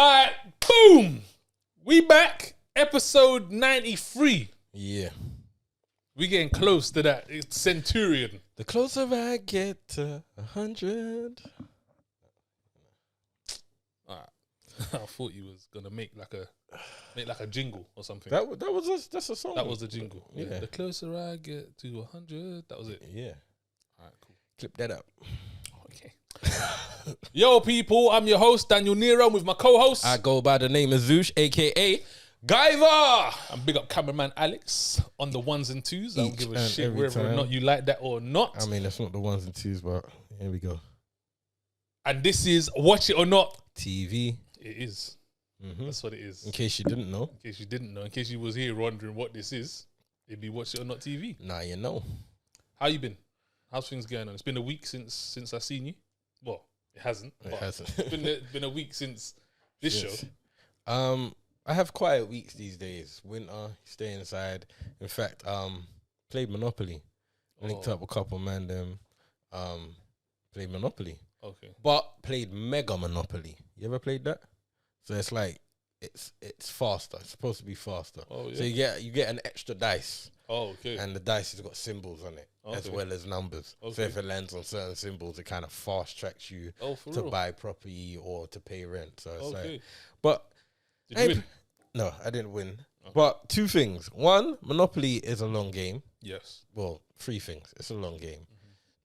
Alright, boom! We back, episode 93. Yeah. We getting close to that. It's Centurion. The closer I get to 100. Alright. I thought you was gonna make like a jingle or something. That's a song. That was the jingle. Yeah. The closer I get to 100. That was it. Yeah. Alright, cool. Clip that up. Okay. Yo, people, I'm your host, Daniel Nero, with my co-host. I go by the name of Zoosh, a.k.a. Guyver. And big up cameraman Alex on the ones and twos. I don't Each give a and shit every whether or time. not you like that or not. I mean, that's not the ones and twos, but here we go. And this is Watch It or Not. TV. It is. Mm-hmm. That's what it is. In case you didn't know. In case you didn't know, in case you was here wondering what this is, it'd be Watch It or Not TV. Now you know. How you been? How's things going on? It's been a week since I seen you. Well, it hasn't. It but hasn't. It's been a week since this Yes. show. I have quiet weeks these days. Winter, stay inside. In fact, played Monopoly. Linked up a couple man them. Played Monopoly. Okay. But played Mega Monopoly. You ever played that? So it's like it's faster. It's supposed to be faster. Oh yeah. So you get an extra dice, Oh okay. and the dice has got symbols on it as Okay. well as numbers. So Okay. if it lands on certain symbols, it kind of fast tracks you Oh for to real. buy property or to pay rent. So it's Okay. like, but Did you win? no, I didn't win. Okay. But two things. One, Monopoly is a long game. Yes. Well, three things. It's a long game.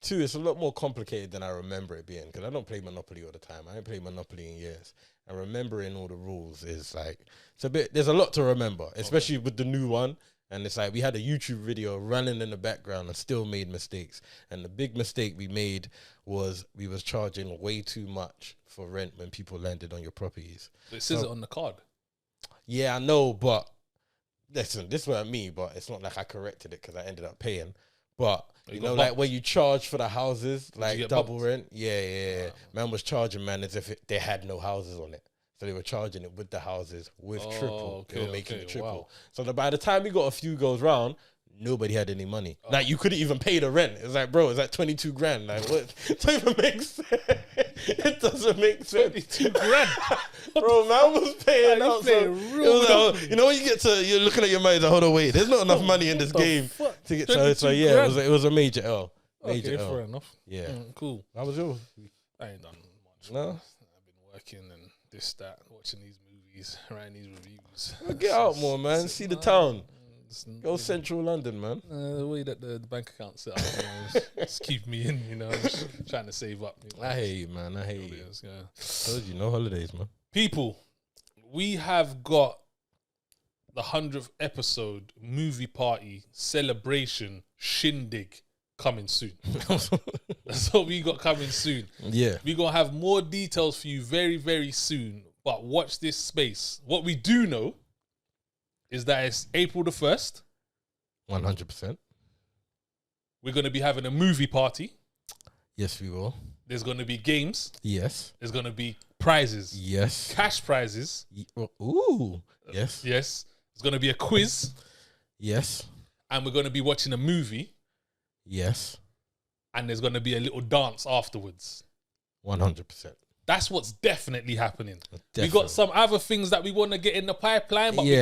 Two, it's a lot more complicated than I remember it being, because I don't play Monopoly all the time. I haven't played Monopoly in years. And remembering all the rules is like, there's a lot to remember, especially with the new one. And it's like, we had a YouTube video running in the background and still made mistakes. And the big mistake we made was we was charging way too much for rent when people landed on your properties. It says it on the card. Yeah, I know, but listen, this is what I mean, but it's not like I corrected it because I ended up paying. But, You you got know, like bumped. when you charge for the houses, you like get double bumped? rent. Yeah. Man was charging, man, as if they had no houses on it. So they were charging it with the houses, with triple. They were making it triple. Wow. So by the time we got a few goes round, nobody had any money. Like, you couldn't even pay the rent. It's like, bro, it's like 22 grand. Like, what? It doesn't even make sense. It doesn't make sense. 22 grand. Bro, man was paying Man, you out. playing So, real it was Monopoly. like, you know, when you're looking at your money, like, hold on, wait, there's not enough money in this What the game fuck? to get. So it's like, 22 yeah, grand. it was a major L. Major Okay, L. fair enough. Yeah. Cool. How was yours? I ain't done much. No? I've been working and this, that, watching these movies, writing these reviews. Well, get out more, man. See the town. Go central London, man. The way that the bank account set up, you know, just keep me in, you know, just trying to save up. You know. I hate you, man. I hate you. Yeah. Told you, no holidays, man. People, we have got the 100th episode movie party celebration shindig coming soon. That's what we got coming soon. Yeah. We're going to have more details for you very, very soon. But watch this space. What we do know is that it's April the 1st. 100%. We're going to be having a movie party. Yes, we will. There's going to be games. Yes. There's going to be prizes. Yes. Cash prizes. Ooh. Yes. Yes. There's going to be a quiz. Yes. And we're going to be watching a movie. Yes. And there's going to be a little dance afterwards. 100%. That's what's definitely happening. We Definitely. got some other things that we want to get in the pipeline, but we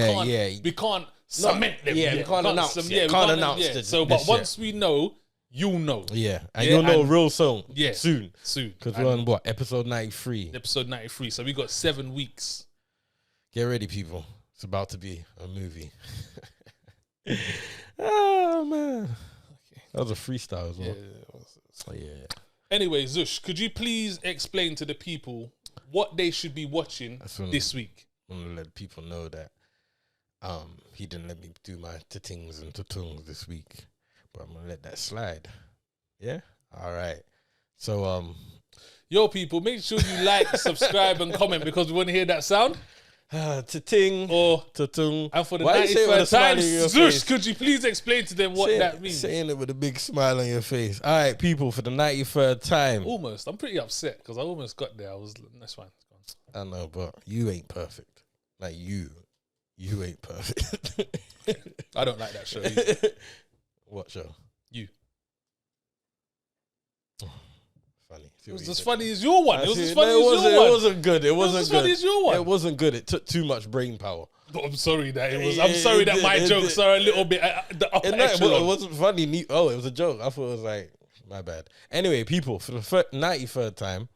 can't cement them. yeah, yet. we can't announce it. we Can't announce it So, this but once we know, you'll know. Yeah. And Yeah, you'll know and- real soon. Yeah. Soon. Soon. Because And we're on what? Episode 93. episode 93. So we got 7 weeks. Get ready, people. It's about to be a movie. Oh, man. That was a freestyle as well. Oh, yeah. Anyway, Zush, could you please explain to the people what they should be watching That's when- this week? I want to let people know that he didn't let me do my titings and tutungs this week, but I'm gonna let that slide. Yeah. All right. So Yo, people, make sure you like, subscribe, and comment because we want to hear that sound. titing Or tutung. and for the Why you say it with a 93rd smile time, on your Zush, face? could you please explain to them what that means? Saying it with a big smile on your face. All right, people, for the 93rd time. Almost. I'm pretty upset because I almost got there. That's fine. I know, but you ain't perfect. Like you ain't perfect. I don't like that show either. What show? You. funny. It was as funny as your one. It was as funny as It your one. It wasn't good. It wasn't as good. funny as your one. It wasn't good. It took too much brain power. I'm sorry that it was. I'm sorry that my jokes are a little bit the upper echelon. It wasn't funny. Oh, it was a joke. I thought it was like, my bad. Anyway, people, for the 93rd time,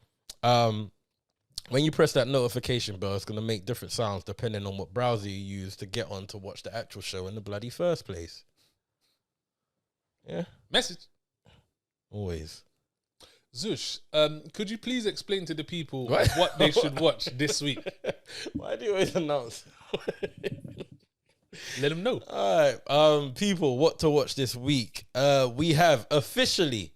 when you press that notification bell, it's going to make different sounds depending on what browser you use to get on to watch the actual show in the bloody first place. Yeah. Message. Always. Zush, could you please explain to the people what they should watch this week? Why do you always announce? Let them know. All right, people, what to watch this week? We have official,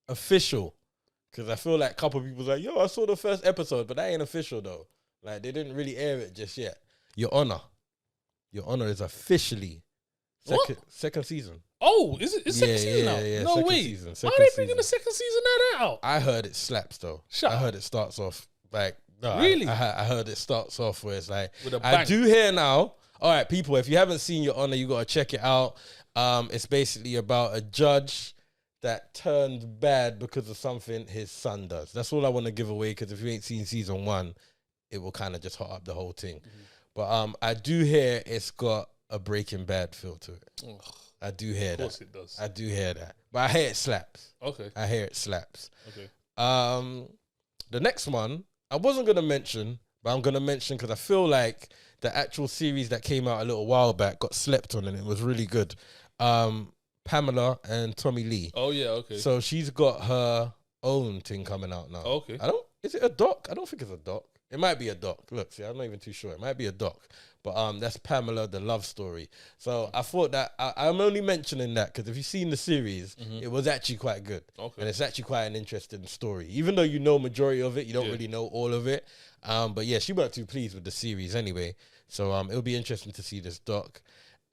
because I feel like a couple of people's like, yo, I saw the first episode, but that ain't official though. Like they didn't really air it just yet. Your Honor is officially second season. Oh, is it? It's second season now? Yeah, no way. Season, why are they bringing the second season of that out? I heard it slaps though. I heard it starts off like really. I heard it starts off where it's like with a bang. I do hear now. All right, people, if you haven't seen Your Honor, you gotta check it out. It's basically about a judge that turned bad because of something his son does. That's all I want to give away, because if you ain't seen season 1, it will kind of just hot up the whole thing. Mm-hmm. But I do hear it's got a Breaking Bad feel to it. Ugh. I do hear that. Of course it does. I do hear that. But I hear it slaps. Okay. I hear it slaps. Okay. The next one, I wasn't going to mention, but I'm going to mention because I feel like the actual series that came out a little while back got slept on and it was really good. Pamela and Tommy Lee. Oh, yeah, okay. So she's got her own thing coming out now. Okay. Is it a doc? I don't think it's a doc. It might be a doc. Look, see, I'm not even too sure. It might be a doc. But that's Pamela, the love story. So I thought that I'm only mentioning that because if you've seen the series, it was actually quite good. Okay. And it's actually quite an interesting story. Even though you know majority of it, you don't really know all of it. But yeah, she weren't too pleased with the series anyway. So it'll be interesting to see this doc.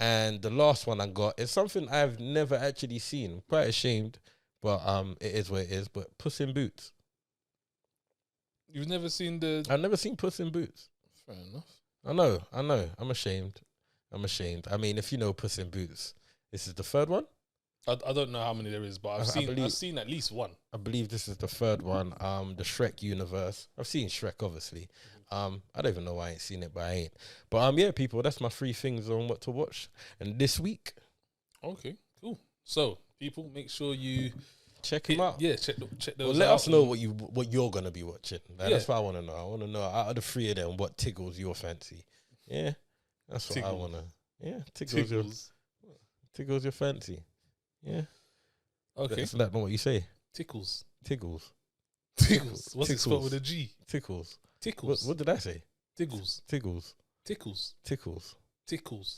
And the last one I got is something I've never actually seen. I'm quite ashamed, but it is what it is. But Puss in Boots. You've never seen I've never seen Puss in Boots. Fair enough. I know. I'm ashamed. I mean, if you know Puss in Boots, this is the third one? I don't know how many there is, but I've seen at least one. I believe this is the third one. The Shrek universe. I've seen Shrek, obviously. I don't even know why I ain't seen it, but I ain't. But yeah, people, that's my 3 things on what to watch. And this week. Okay, cool. So, people, make sure you check them out. Yeah, check those well, out. let us know what you're gonna be watching. That's what I want to know. I want to know out of the 3 of them what tickles your fancy. Yeah, that's what I want to. Yeah, tickles your fancy. Yeah. Okay. That's not what you say. Tickles. What's it spelled with a G? Tickles. What did I say? Tickles.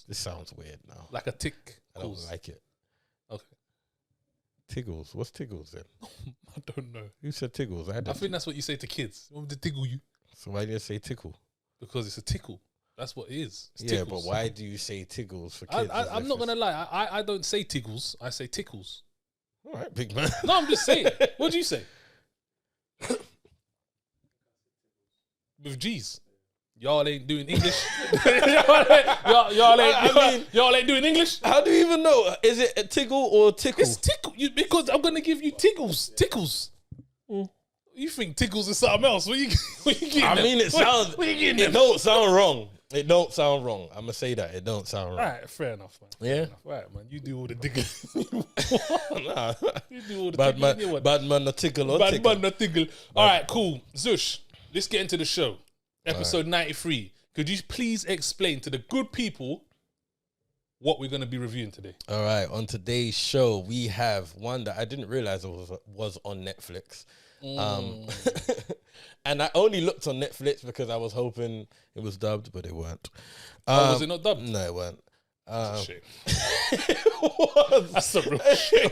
This sounds weird now. Like a tick. I don't like it. Okay. Tiggles. What's tiggles then? I don't know. Who said tiggles? I think that's what you say to kids. You want me to tickle you? So why do you say tickle? Because it's a tickle. That's what it is. It's yeah, tickles. But why do you say tiggles for kids? I'm not going to lie. I don't say tiggles. I say tickles. All right, big man. No, I'm just saying. What do you say? With G's. Y'all ain't doing English. y'all ain't doing English. How do you even know? Is it a tickle or tickle? It's tickle. Because I'm going to give you tickles. You think tickles is something else? What you getting I mean, it sounds. It don't sound wrong. It don't sound wrong. I'm gonna say that it don't sound wrong. All right, fair enough, man. Yeah, right, man. You do all the digging. Nah, you do all the bad man, the tickle or bad tickle. Man, the tickle. All right, cool. Zush, let's get into the show. Episode 93. Could you please explain to the good people what we're gonna be reviewing today? All right, on today's show we have one that I didn't realize was on Netflix. And I only looked on Netflix because I was hoping it was dubbed, but it weren't. Was it not dubbed? No, it weren't. That's a shame. It was. That's a real shame.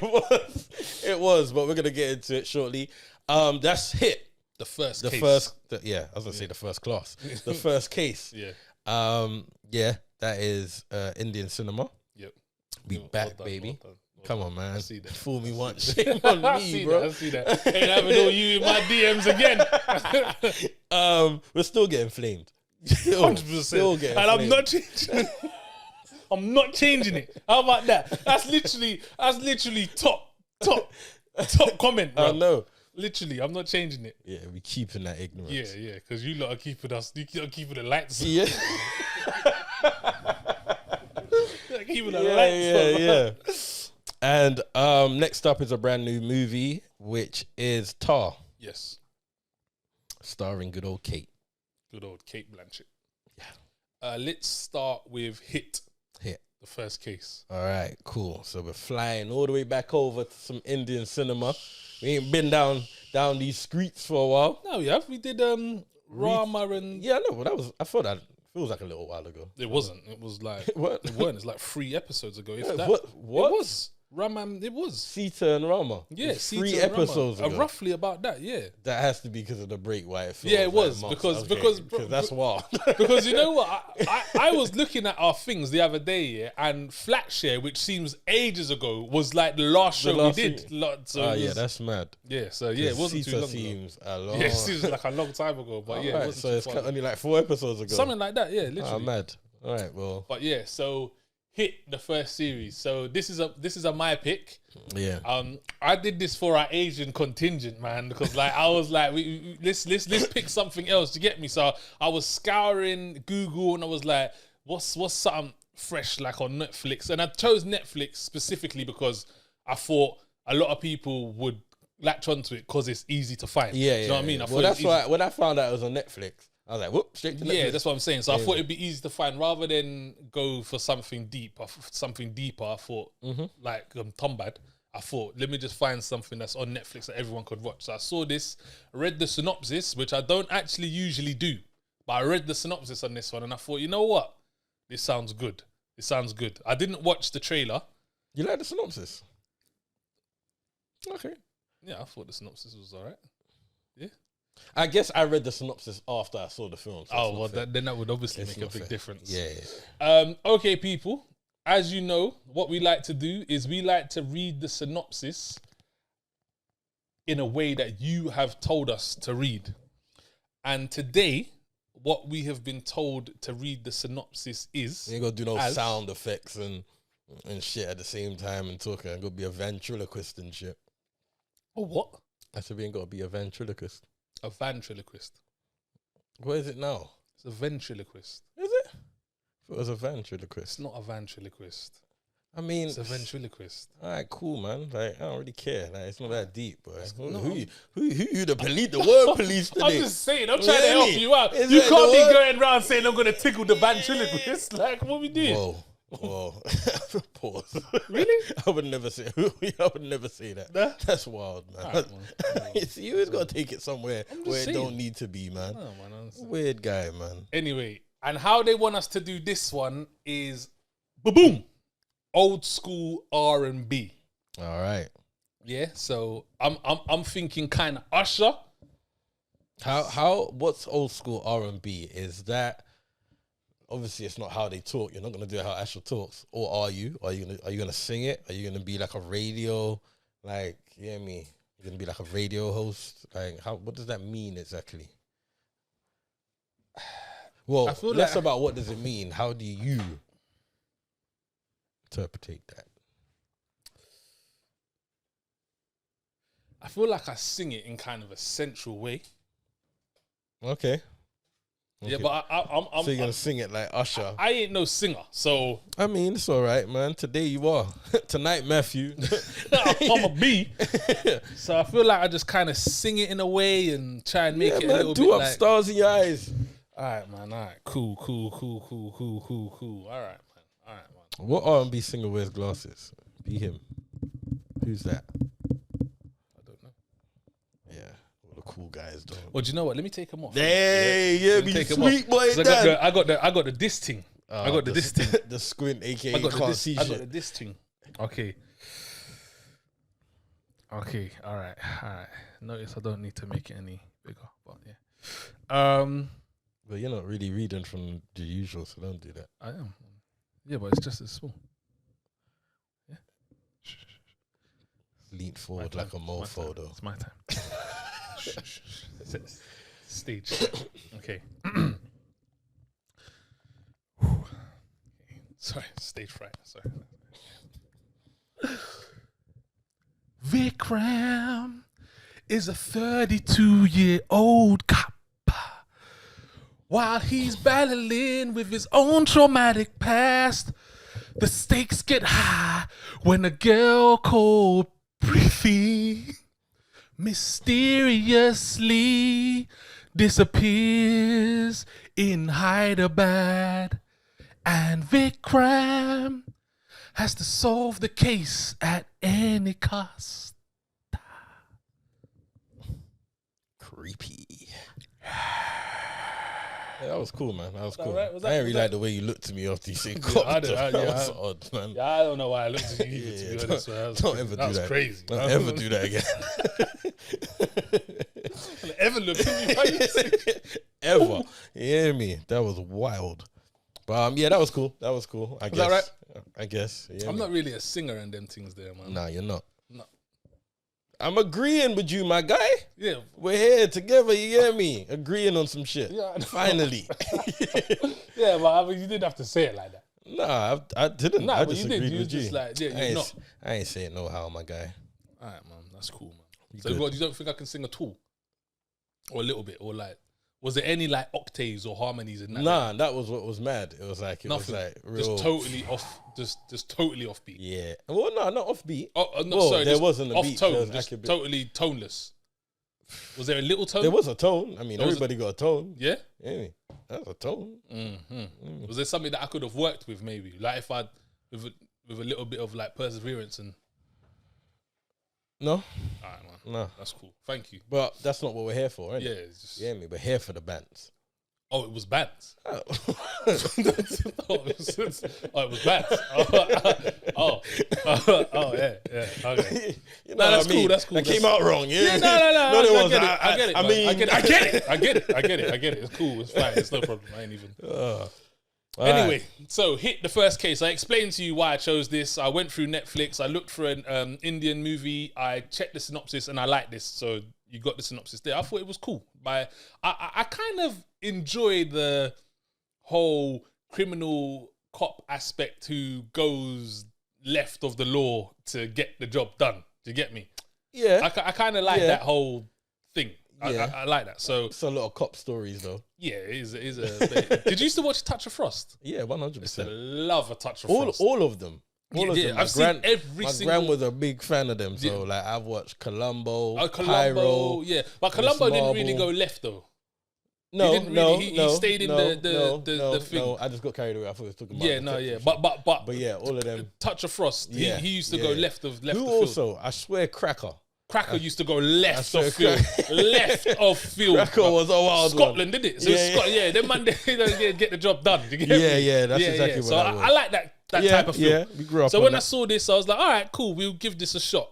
It was, but we're gonna get into it shortly. That's Hit. The first case. I was gonna say the first class. The first case. Yeah. Yeah, that is Indian cinema. Yep. We back, baby. Come on, man. I see that. Fool me once, shame on me, bro. I see that. Ain't having all you in my DMs again. We're still getting flamed. 100%. Still getting and flamed. I'm not changing. I'm not changing it. How about that? That's literally top comment, bro. I know. Literally, I'm not changing it. Yeah, we keeping that ignorance. Yeah, because you lot are keeping us. You lot are keeping the lights. Yeah. Keeping the lights. Yeah. And next up is a brand new movie, which is Tar, Yes. starring good old Kate. Good old Kate Blanchett. Yeah. Let's start with Hit. The first case. All right, cool. So we're flying all the way back over to some Indian cinema. We ain't been down these streets for a while. No, we have. We did Rama and... Yeah, no, but I thought that feels like a little while ago. It wasn't. It was like... What? It weren't. It's like 3 episodes ago. If Yeah, that. what? It was. Rama, it was. Sita and Rama. Yeah, Sita 3 and episodes Rama. ago. Roughly about that, yeah. That has to be because of the break, why it feels Yeah, it was. like Because that's wild. Because you know what? I was looking at our things the other day, yeah, and Flatshare, which seems ages ago, was like the last show we did. So yeah, that's mad. Yeah, so yeah, it wasn't Sita too long seems ago. a long. Yeah, it seems like a long time ago, but yeah, it wasn't so too it's far. only like 4 episodes ago. Something like that, yeah, literally. Oh, mad. All right, well. But yeah, so Hit, the first series. So this is a my pick. Yeah. I did this for our Asian contingent, man, because like I was like, let's pick something else to get me. So I was scouring Google and I was like, what's something fresh like on Netflix? And I chose Netflix specifically because I thought a lot of people would latch onto it because it's easy to find. Yeah, Do you know what I mean? Well, that's why when I found out it was on Netflix, I was like, whoop, straight to Netflix. Yeah, that's what I'm saying. So I thought it'd be easy to find rather than go for something deep. Something deeper. I thought like Tombad. I thought let me just find something that's on Netflix that everyone could watch. So I saw this, read the synopsis, which I don't actually usually do, but I read the synopsis on this one and I thought, you know what, this sounds good. It sounds good. I didn't watch the trailer. You like the synopsis? Okay. Yeah, I thought the synopsis was alright. Yeah. I guess I read the synopsis after I saw the film. So then that would obviously make a big difference. Yeah. Okay, people. As you know, what we like to do is we like to read the synopsis in a way that you have told us to read. And today, what we have been told to read the synopsis is... You ain't gonna do no sound effects and shit at the same time and talking. I'm gonna be a ventriloquist and shit. Oh, what? I said we ain't gotta be a ventriloquist. A ventriloquist. What is it now? It's a ventriloquist. Is it? It was a ventriloquist. It's not a ventriloquist. I mean, it's a ventriloquist. All right, cool, man. Like, I don't really care. Like, it's not that deep, boy. Who you the police? The word police today? I'm just saying. I'm trying to help you out. Is you it can't the be word? going around saying I'm gonna tickle the ventriloquist. Like, what we doing? Whoa. Pause. Really? I would never say. I would never say that. Nah? That's wild, man. Right, You always gotta take it somewhere where saying. it don't need to be, man. Oh, man, Weird guy, man. Anyway, and how they want us to do this one is, boom, old school R&B. All right. Yeah. So I'm thinking kind of Usher. What's old school R&B? Is that obviously it's not how they talk. You're not gonna do it how Usher talks, or are you? Are you gonna sing it? Are you gonna be like a radio, like you know what I mean? You're gonna be like a radio host. Like what does that mean exactly? Well, less about what does it mean. How do you interpret that? I feel like I sing it in kind of a sensual way. Okay. Yeah, but I'm so you're gonna sing it like Usher? I ain't no singer, so I mean it's all right, man. Today you are. Tonight, Matthew. I'm a B. So I feel like I just kind of sing it in a way and try and make it a little bit do up like stars in your eyes. All right, man. All right, cool. All right, man. What R&B singer wears glasses? Be him. Who's that? I don't know. Yeah, all the cool guys don't. Well, do you know what? Let me take them off. Hey, be sweet boy. I got the disc thing. I got the disc thing. The squint, aka I got shit. the disc thing. Okay. All right. Notice I don't need to make it any bigger, but yeah. But you're not really reading from the usual, so don't do that. I am. Yeah, but it's just as small. Yeah. Lean forward like a mofo, though. It's my time. Stage. Okay. Sorry, stage fright. Sorry. Vikram, is a 32-year-old cop. While he's battling with his own traumatic past, the stakes get high when a girl called Preethi mysteriously disappears in Hyderabad, and Vikram has to solve the case at any cost. Creepy. Yeah, that was cool, man. That was cool. Right? I didn't really like the way you looked to me after you said I cop. did, That was odd, man. Yeah, I don't know why I looked at you either, to be honest. Don't ever do that. That's crazy. Don't ever do that again. Ever looked at me? Ever. You hear me? That was wild. But yeah, that was cool. That was cool. I guess. That right? I guess. Yeah, I'm not really a singer and them things there, man. Nah, you're not. No. I'm agreeing with you, my guy. Yeah. We're here together, you hear me? Agreeing on some shit. Yeah. Finally. Yeah, but I mean, you didn't have to say it like that. Nah, I didn't. Nah, I but just you did. agreed You with was just you. like, yeah, you're not. I ain't saying no how, my guy. All right, man. That's cool, man. You So good. what, you don't think I can sing at all? Or a little bit? Or like, was there any like octaves or harmonies in that? Nah, that was what was mad. It was like, Nothing. was like real. Just totally off, just totally offbeat. Yeah. Well, no, not offbeat. Oh, no, Well, sorry, there just wasn't a off beat, tone, there was just like a bit- totally toneless. Was there a little tone? There was a tone. I mean, There was everybody got a tone. Yeah. Yeah, that's a tone. Was there something that I could have worked with, maybe, like if I with a little bit of like perseverance and? No, All right, man. no. That's cool. Thank you. But that's not what we're here for, right? Yeah. It's just, Yeah, me. We're here for the bands. Oh, it was bands. Oh. It was bands. Oh, yeah. Okay. You No, that's what I mean? cool. That's cool. That came out wrong. Yeah, Yeah, no. it I was. get it. I get it. I man. mean, I get it. It's cool. It's fine. It's no problem. I ain't even. Anyway, so hit the first case. I explained to you why I chose this. I went through Netflix. I looked for an Indian movie. I checked the synopsis and I liked this. So you got the synopsis there. I thought it was cool. I kind of enjoy the whole criminal cop aspect who goes left of the law to get the job done. Do you get me? Yeah, I kind of like that whole thing. Yeah. I like that. So it's a lot of cop stories, though. yeah, it is a. Did you used to watch Touch of Frost? Yeah, 100%. I used to love A Touch of Frost. All of them. All of them. I've seen every my single. gran was a big fan of them, so like I've watched Columbo, Columbo, Pyro. yeah, but Columbo didn't really Marble. go left though. No, didn't no, really- he no, stayed in no, the thing. No, I just got carried away. I thought he was talking about. Yeah, the no, detective yeah, shit. but yeah, all of them. Touch of Frost. Yeah, he used to yeah. go left of Who the field. also? I swear, Cracker. Cracker used to go left swear of field, left of field. Cracker was a wild Scotland, did it? So Yeah, Scotland, yeah, them man they don't get the job done. You get me? Yeah, that's exactly what So that was. I like that type of film. Yeah, we grew up. So on when I that. saw this, I was like, all right, cool, we'll give this a shot.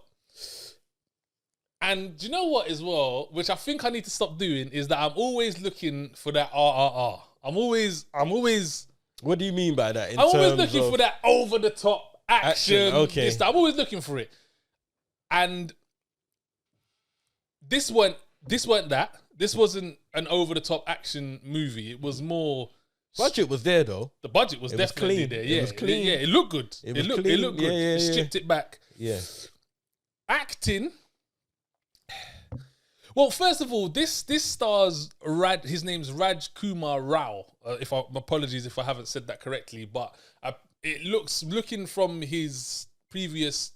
And do you know what as well, which I think I need to stop doing, is that I'm always looking for that RRR. I'm always What do you mean by that? I'm always looking for that over the top action. okay. I'm always looking for it. And this weren't that. This wasn't an over the top action movie. It was more. Budget was there though. The budget was It was definitely clean. there. It Yeah, was clean. Yeah, it looked good. It was looked clean. good. Yeah, It stripped it back. Yeah. Acting. Well, first of all, this stars his name's Raj Kumar Rao. Apologies if I haven't said that correctly, but it looking from his previous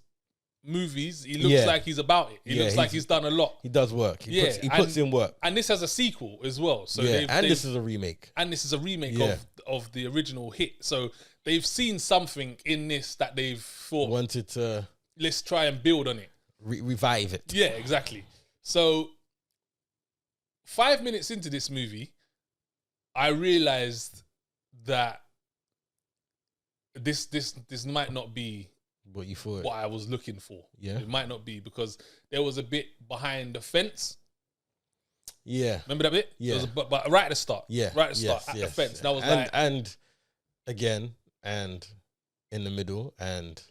movies, he looks like he's about it. He looks like he's done a lot. He does work. He puts in work. And this has a sequel as well. So this is a remake. And this is a remake of the original hit. So they've seen something in this that they've thought Wanted to let's try and build on it. revive it. Yeah, exactly. So 5 minutes into this movie, I realized that this might not be What you thought? what I was looking for. Yeah. It might not be, because there was a bit behind the fence. Yeah. Remember that bit? Yeah. There was but right at the start. Yeah. Right at the start, at the fence. And I was like... And again, and in the middle, and...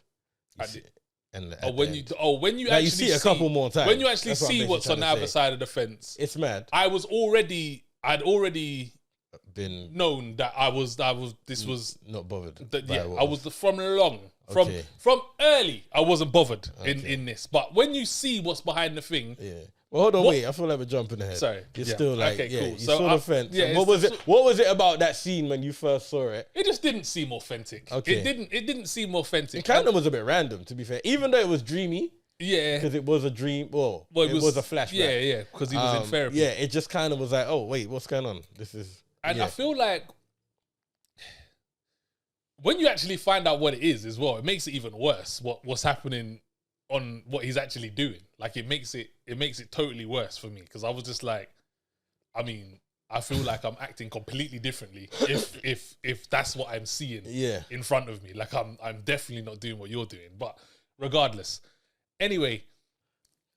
when you now actually you see it a couple more times. When you actually That's what I'm see what's basically on the trying to other say. side of the fence, It's mad. I'd already Been known that this was not bothered. that, by yeah, what I was from early I wasn't bothered in this. But when you see what's behind the thing, Yeah. Well, hold on, wait. I feel like we're jumping ahead. Sorry. You're still like, okay, cool. You So saw the fence. yeah, What was it? What was it about that scene when you first saw it? It just didn't seem authentic. Okay. It didn't seem authentic. It kind of was a bit random, to be fair. Even though it was dreamy. Yeah. Because it was a dream. Well, it was a flashback. Yeah. Because he was in therapy. Yeah, it just kind of was like, oh, wait, what's going on? I feel like when you actually find out what it is as well, it makes it even worse. What's happening on what he's actually doing? Like it makes it totally worse for me because I was just like, I mean, I feel like I'm acting completely differently if that's what I'm seeing in front of me. Like I'm definitely not doing what you're doing. But regardless, anyway.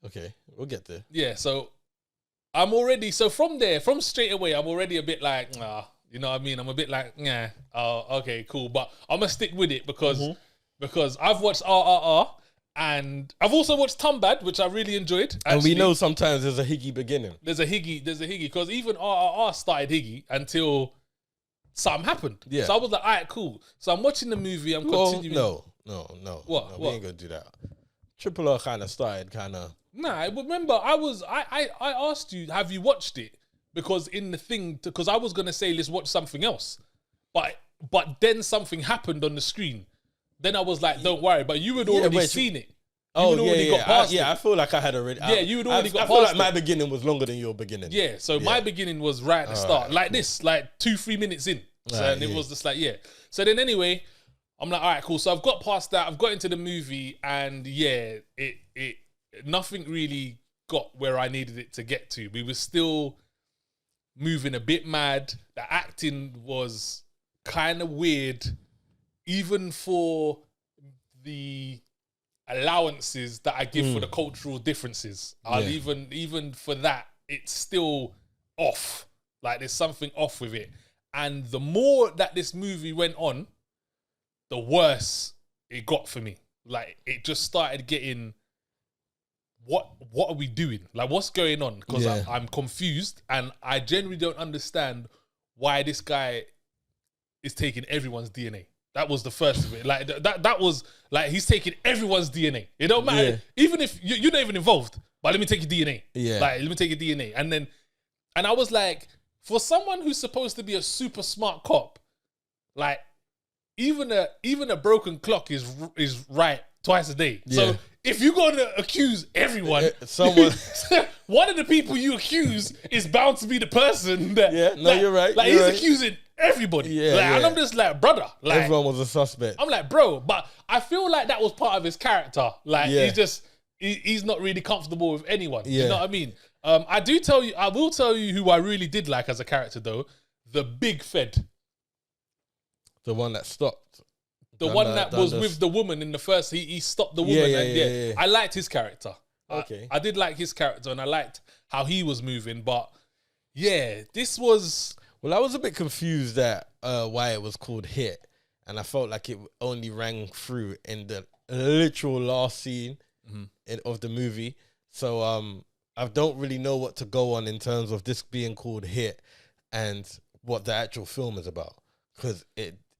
Okay, we'll get there. Yeah, so I'm already from straight away, I'm already a bit like, you know what I mean? I'm a bit like, yeah, okay, cool. But I'm gonna stick with it because I've watched RRR and I've also watched Tumbad, which I really enjoyed. Actually. And we know sometimes there's a higgy beginning. There's a higgy, because even RRR started higgy until something happened. Yeah. So I was like, all right, cool. So I'm watching the movie, I'm continuing. No. What? We ain't gonna do that. Triple R kind of started Nah, remember, I asked you, have you watched it? Because because I was gonna say let's watch something else, but then something happened on the screen. Then I was like, don't worry. But you had already seen it. Got past it. I feel like I had already. Yeah, you had already got past it. I feel like my beginning was longer than your beginning. Yeah, so my beginning was right at the start, like this, like 2-3 minutes in. So and it was just like, yeah. So then anyway, I'm like, all right, cool. So I've got past that. I've got into the movie, and yeah, it nothing really got where I needed it to get to. We were still moving a bit mad. The acting was kind of weird, even for the allowances that I give for the cultural differences. Even for that, it's still off. Like there's something off with it. And the more that this movie went on, the worse it got for me. Like it just started getting, what are we doing? Like what's going on? Because I'm confused and I genuinely don't understand why this guy is taking everyone's DNA. That was the first of it. Like that was like he's taking everyone's DNA. It don't matter. Even if you're not even involved, but let me take your DNA. Yeah. Like let me take your DNA. And I was like, for someone who's supposed to be a super smart cop, like even a broken clock is right twice a day. Yeah. So if you're gonna accuse everyone, someone one of the people you accuse is bound to be the person that you're right. Like he's accusing everybody. Yeah, and I'm just like, brother, like everyone was a suspect. I'm like, bro, but I feel like that was part of his character. Like he's not really comfortable with anyone. You know what I mean? I will tell you who I really did like as a character though. The Big Fed. The one that stopped. The one that was with the woman in the first, he stopped the woman. I liked his character. Okay. I did like his character and I liked how he was moving. But yeah, this was... Well, I was a bit confused at why it was called Hit. And I felt like it only rang through in the literal last scene of the movie. So I don't really know what to go on in terms of this being called Hit and what the actual film is about. Because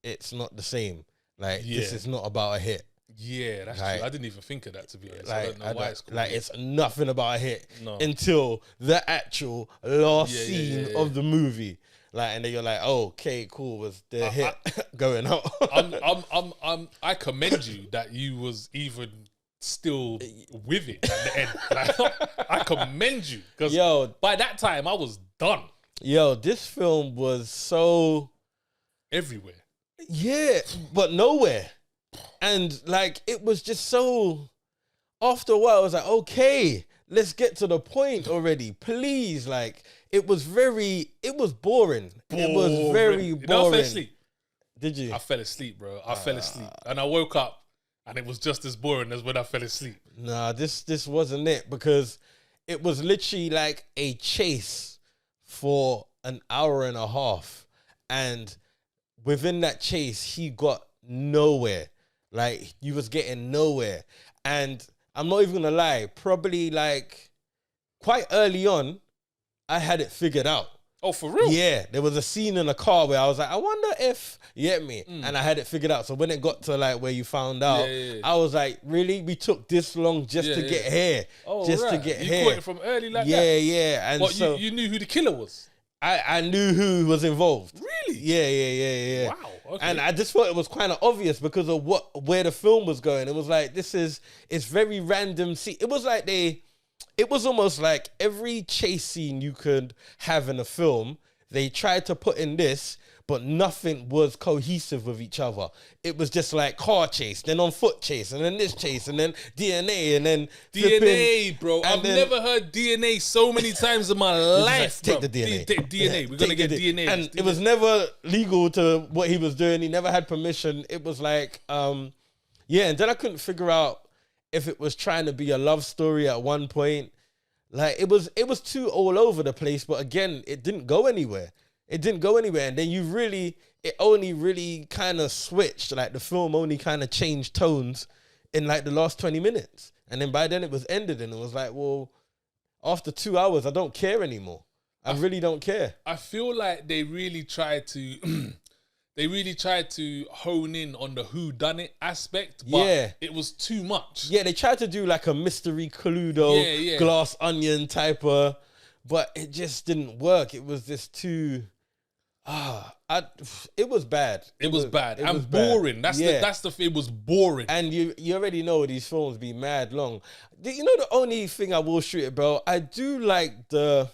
it's not the same. Like, this is not about a hit. Yeah, that's true. I didn't even think of that, to be honest. I don't know why it's called it's nothing about a hit until the actual last scene of the movie. Like, and then you're like, oh, okay, cool, was the hit going out? I commend you that you was even still with it at the end. Like, I commend you. Because by that time, I was done. Yo, this film was so... everywhere. Yeah, but nowhere. And like it was just so after a while I was like, okay, let's get to the point already. Please. Like it was boring. It was very boring. You know, I fell asleep. Did you? I fell asleep, bro. I fell asleep. And I woke up and it was just as boring as when I fell asleep. Nah, this wasn't it because it was literally like a chase for an hour and a half. And within that chase, he got nowhere. Like, you was getting nowhere. And I'm not even gonna lie, probably like quite early on, I had it figured out. Oh, for real? Yeah, there was a scene in a car where I was like, I wonder if, you get me? And I had it figured out. So when it got to like where you found out, I was like, really? We took this long just to get here? Oh, just right. to get you here? You caught it from early like that? Yeah. And but so you knew who the killer was? I knew who was involved. Really? Yeah. Wow. Okay. And I just thought it was kind of obvious because of where the film was going. It was like, it's very random. See, it was like it was almost like every chase scene you could have in a film, they tried to put in this, but nothing was cohesive with each other. It was just like car chase, then on foot chase, and then this chase, and then DNA, and then DNA, bro. I've never heard DNA so many times in my life. Take the DNA. DNA. We're gonna get DNA. And it was never legal to what he was doing. He never had permission. It was like, and then I couldn't figure out if it was trying to be a love story at one point. Like it was too all over the place, but again, it didn't go anywhere. And then it only really kind of switched. Like the film only kind of changed tones in like the last 20 minutes. And then by then it was ended and it was like, well, after 2 hours, I don't care anymore. I really don't care. I feel like they really tried to hone in on the whodunit aspect, but it was too much. Yeah, they tried to do like a mystery Cluedo, glass onion type of, but it just didn't work. It was just too, it was bad. It was bad and boring. That's the it was boring. And you already know these films be mad long. You know the only thing I will shoot it, bro, I do like the,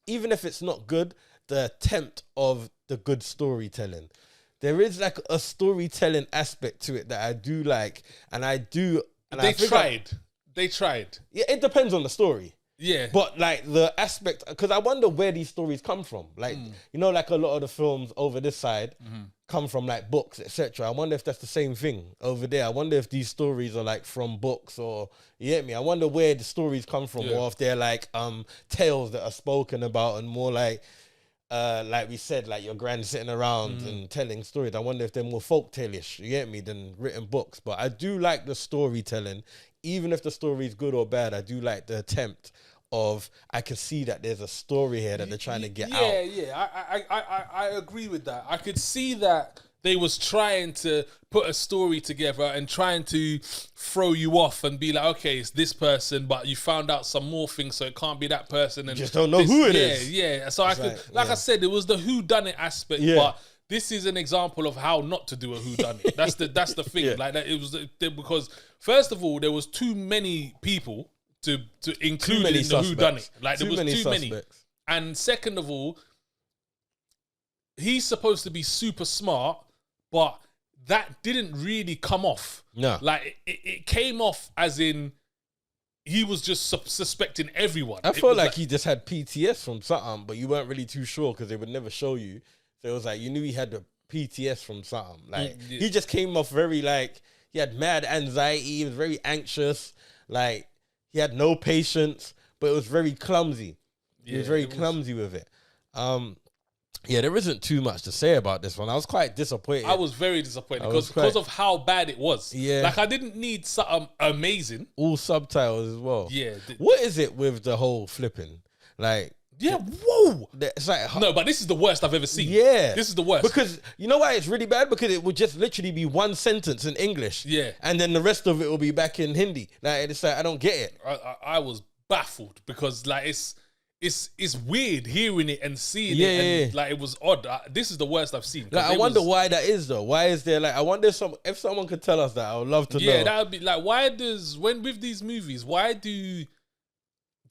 even if it's not good, the attempt of the good storytelling. There is like a storytelling aspect to it that I do like, and I do. And they tried. Yeah, it depends on the story. Yeah, but like the aspect, because I wonder where these stories come from. Like you know, like a lot of the films over this side come from like books, etc. I wonder if that's the same thing over there. I wonder if these stories are like from books, or you get me? I wonder where the stories come from, or if they're like tales that are spoken about, and more like we said, like your grand sitting around and telling stories. I wonder if they're more folktale-ish, you get me, than written books. But I do like the storytelling, even if the story is good or bad. I do like the attempt of, I can see that there's a story here that they're trying to get out. Yeah, I agree with that. I could see that they was trying to put a story together and trying to throw you off and be like, okay, it's this person, but you found out some more things, so it can't be that person. And you just don't know who it is. Yeah. So it's I said, it was the whodunit aspect, but this is an example of how not to do a whodunit. That's the thing. Like that, it was because first of all, there was too many people to include in the whodunit. Like there was too many. And second of all, he's supposed to be super smart, but that didn't really come off. No. Like it came off as in he was just suspecting everyone. I felt like he just had PTS from something, but you weren't really too sure because they would never show you. So it was like you knew he had the PTS from something. Like he just came off very like he had mad anxiety. He was very anxious. Like he had no patience, but it was very clumsy. He was very clumsy with it. Yeah, there isn't too much to say about this one. I was quite disappointed. I was very disappointed because of how bad it was. Yeah. Like, I didn't need something amazing. All subtitles as well. Yeah. What is it with the whole flipping? Like... Yeah, whoa! It's like... No, but this is the worst I've ever seen. Yeah. This is the worst. Because, you know why it's really bad? Because it would just literally be one sentence in English. Yeah. And then the rest of it will be back in Hindi. Like, it's like, I don't get it. I was baffled because, like, it's weird hearing it and seeing it, and like it was odd. This is the worst I've seen. Like, I wonder why that is though. Why is there like? I wonder if someone could tell us that. I would love to know. Yeah, that would be like, why with these movies, why do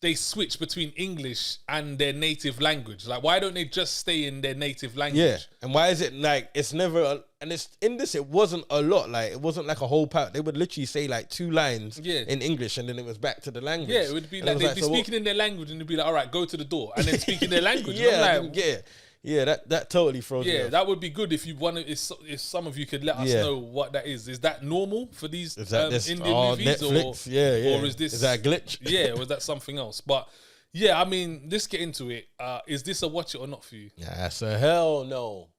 they switch between English and their native language? Like, why don't they just stay in their native language? Yeah, and why is it like it's never? And it's in this. It wasn't a lot. Like it wasn't like a whole part. They would literally say like 2 lines in English, and then it was back to the language. Yeah, it would be like they'd be speaking in their language, and they'd be like, "All right, go to the door," and then speak in their language. That totally froze me. Yeah, that would be good if you want to. If some of you could let us know what that is. Is that normal for these Indian movies, Netflix? Or is that a glitch? Yeah, or is that something else? But yeah, I mean, let's get into it. Is this a watch it or not for you? Yeah, that's a hell no.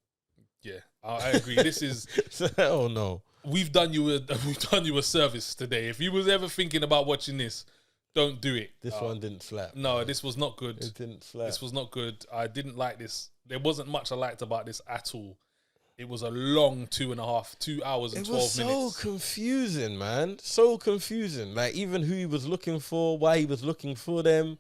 Yeah, I agree. This is it's a hell no. We've done you a service today. If you was ever thinking about watching this, Don't do it. This one didn't slap. No, this was not good. It didn't slap. This was not good. I didn't like this. There wasn't much I liked about this at all. It was a long 2 hours and 12 minutes. It was so confusing, man. So confusing. Like, even who he was looking for, why he was looking for them,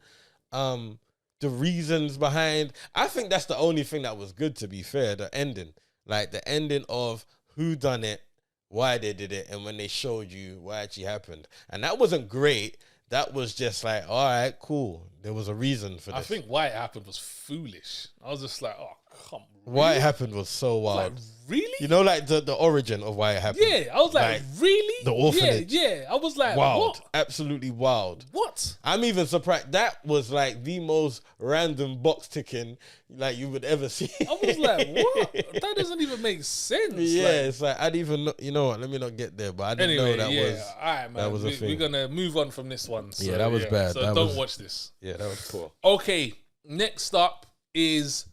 the reasons behind. I think that's the only thing that was good, to be fair, the ending. Like, the ending of who done it, why they did it, and when they showed you what actually happened. And that wasn't great. That was just like, all right, cool. There was a reason for this. I think why it happened was foolish. I was just like, oh, come on. Why it happened was so wild. Like, really? You know, like the origin of why it happened. Yeah, I was like really? The orphanage. Yeah. I was like, wild. What? Absolutely wild. What? I'm even surprised. That was like the most random box ticking like you would ever see. I was like, what? That doesn't even make sense. Yeah, like, it's like, I didn't even know, you know what, let me not get there, but I didn't know that was, all right, man. that was a thing. We're going to move on from this one. So, yeah, that was bad. So that don't watch this. Yeah, that was poor. Okay, next up is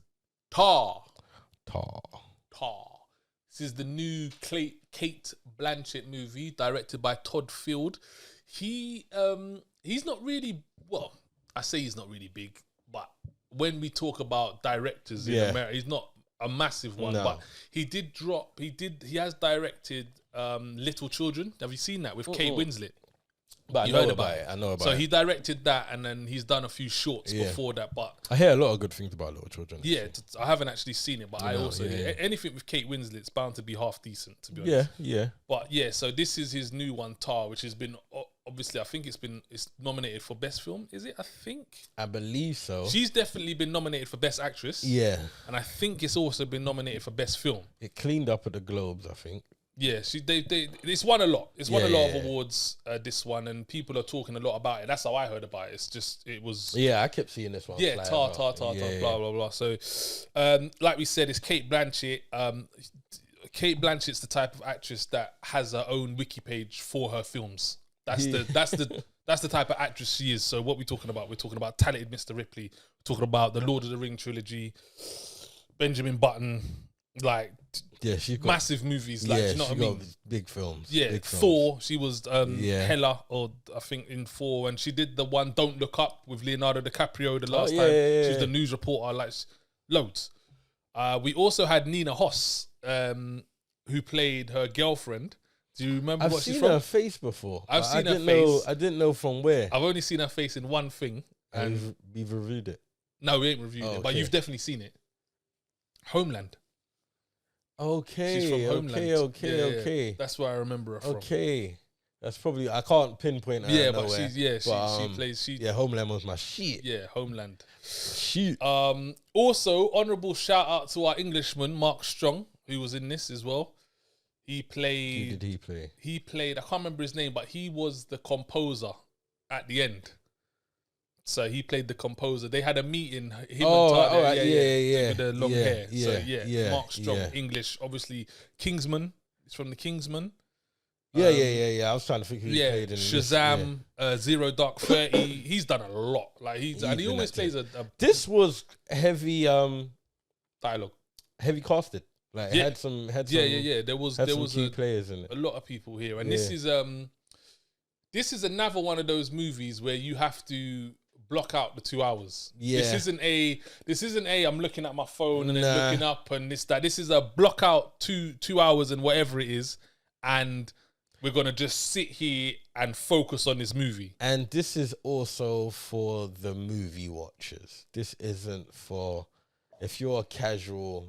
Tar. This is the new Kate Blanchett movie directed by Todd Field. He's not really, well, I say he's not really big, but when we talk about directors in America, he's not a massive one, but he has directed Little Children. Have you seen that with Kate Winslet? But You I heard know about about it. I know about So it. he directed that, and then he's done a few shorts before that, but I hear a lot of good things about Little Children. yeah, I haven't actually seen it, but I also yeah. anything with Kate Winslet's bound to be half decent, to be honest. Yeah. But yeah, so this is his new one, Tar, which has been obviously, I think it's nominated for best film. Is it? I think I believe so. she's definitely been nominated for best actress. Yeah. And I think it's also been nominated for best film. It cleaned up at the Globes, I think. Yeah, it's won a lot. It's won a lot of awards. This one, and people are talking a lot about it. That's how I heard about it. It was. Yeah, I kept seeing this one. Yeah, Tar, blah blah blah. So, like we said, it's Kate Blanchett. Kate Blanchett's the type of actress that has her own wiki page for her films. That's the type of actress she is. So what we're talking about? We're talking about Talented Mr. Ripley. We're talking about the Lord of the Ring trilogy, Benjamin Button, like. Yeah, she got massive movies, like, you know what I mean? Big films. Yeah, big films. Thor. She was Hela, or I think in Thor, and she did the one Don't Look Up with Leonardo DiCaprio the last time. She's the news reporter, like loads. We also had Nina Hoss, who played her girlfriend. Do you remember what she's from? I've seen her face before. I've seen her face. I didn't know from where. I've only seen her face in one thing, and we've reviewed it. No, we ain't reviewed it, but you've definitely seen it. Homeland. Okay, She's from Homeland. Okay. That's where I remember her from. Okay, that's probably, I can't pinpoint her. Yeah, but she plays. Homeland was my shit. Yeah, Homeland. Shit. Also, honourable shout out to our Englishman Mark Strong, who was in this as well. Who did he play? He played, I can't remember his name, but he was the composer at the end. So he played the composer. They had a meeting. Him and Tyler, with the long hair. Mark Strong, English, obviously Kingsman. He's from the Kingsman. I was trying to think who he played in Shazam, Zero Dark 30. He's done a lot. Like he always plays a. This was heavy dialogue, heavy casted. Like had some. There was key players in it. A lot of people here, and this is another one of those movies where you have to block out the 2 hours. Yeah. This isn't a I'm looking at my phone and then looking up and that. This is a block out 2 hours and whatever it is, and we're gonna just sit here and focus on this movie. And this is also for the movie watchers. This isn't for if you're a casual.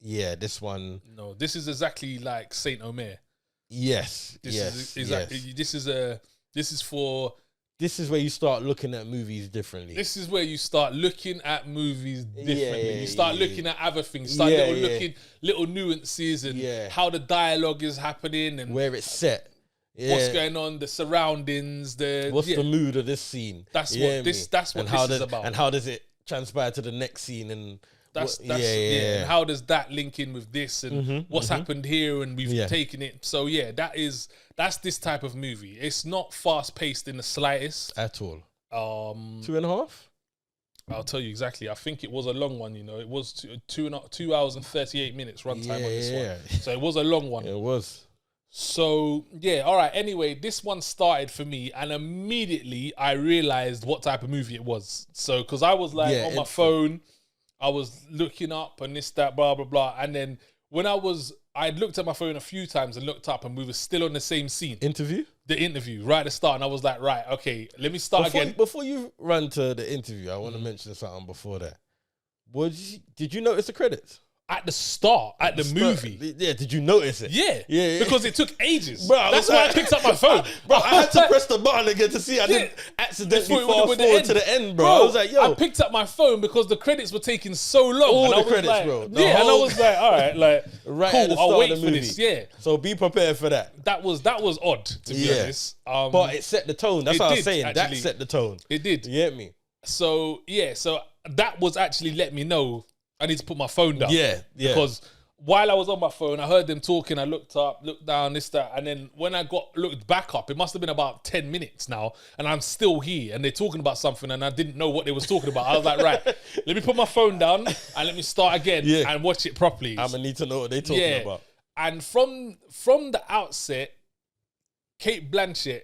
Yeah, this one. No, this is exactly like Saint Omer. Yes. This is where you start looking at movies differently. This is where you start looking at movies differently. You start looking at other things. Start looking little nuances and how the dialogue is happening and where it's set. Yeah. What's going on, the surroundings, what's the mood of this scene. That's what this is about. And how does it transpire to the next scene and and how does that link in with this and what's happened here and we've taken it. So that's this type of movie. It's not fast paced in the slightest at all. 2.5. I'll tell you exactly. I think it was a long one. It was 2 hours and 38 minutes runtime on this one. So it was a long one. It was. So yeah, all right. Anyway, this one started for me, and immediately I realized what type of movie it was. So because I was like on my phone, I was looking up and this, that, blah, blah, blah. And then when I'd looked at my phone a few times and looked up, and we were still on the same scene. The interview, right at the start. And I was like, right, okay, let me start again. Before you run to the interview, I want to mention something before that. Did you notice the credits? At the start, at the movie. Yeah, did you notice it? Yeah. Because it took ages. Bro, that's why I picked up my phone. Bro, I had to press the button again to see. I didn't accidentally fast forward to the end, bro. I was like, yo. I picked up my phone because the credits were taking so long. All the credits, bro. And I was like, all right, like, right cool, at the start I'll wait of the for movie. this. Yeah. So be prepared for that. That was odd, to be honest. But it set the tone. That's what I was saying. Actually, that set the tone. It did. You get me? So, yeah. So that was actually let me know I need to put my phone down. Yeah. Because while I was on my phone, I heard them talking. I looked up, looked down, this, that. And then when I looked back up, it must have been about 10 minutes now. And I'm still here. And they're talking about something. And I didn't know what they was talking about. I was like, right, let me put my phone down and let me start again and watch it properly. I'm going to need to know what they're talking about. And from the outset, Kate Blanchett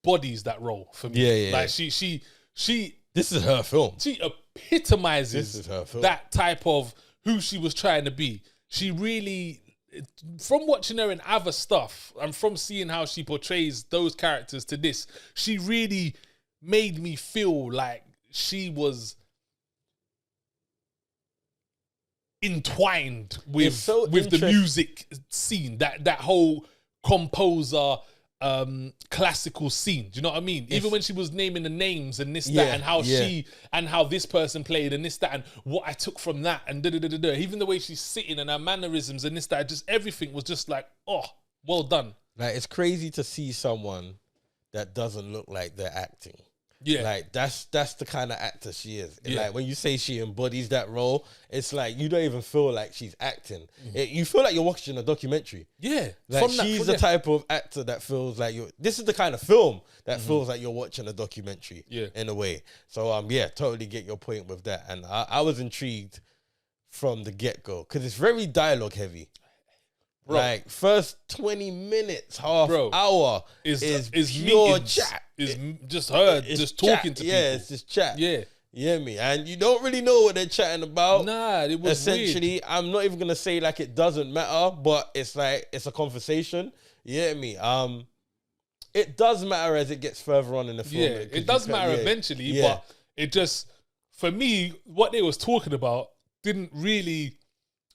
bodies that role for me. Like she this is her film. She epitomizes that type of who she was trying to be. She really, from watching her in other stuff and from seeing how she portrays those characters to this, she really made me feel like she was entwined with the music scene, that whole composer classical scene. Do you know what I mean? Even when she was naming the names and this, that, and how and how this person played and this, that, and what I took from that and da-da-da-da-da. Even the way she's sitting and her mannerisms and this, that, just everything was just like, oh, well done. Like, it's crazy to see someone that doesn't look like they're acting. Yeah. Like, that's the kind of actor she is. Like, when you say she embodies that role, it's like you don't even feel like she's acting. You feel like you're watching a documentary. Yeah. Like, she's the type of actor that feels like this is the kind of film that feels like you're watching a documentary in a way. So, totally get your point with that. And I was intrigued from the get-go because it's very dialogue heavy. Bro. Like, first 20 minutes, half hour is pure meetings. Chat. Is just her just talking to people. Yeah, it's just chat. Yeah. You hear me? And you don't really know what they're chatting about. Nah, it was essentially weird. I'm not even gonna say like it doesn't matter, but it's like it's a conversation. You hear me? It does matter as it gets further on in the film. Yeah, it does matter eventually, but it just, for me, what they was talking about didn't really.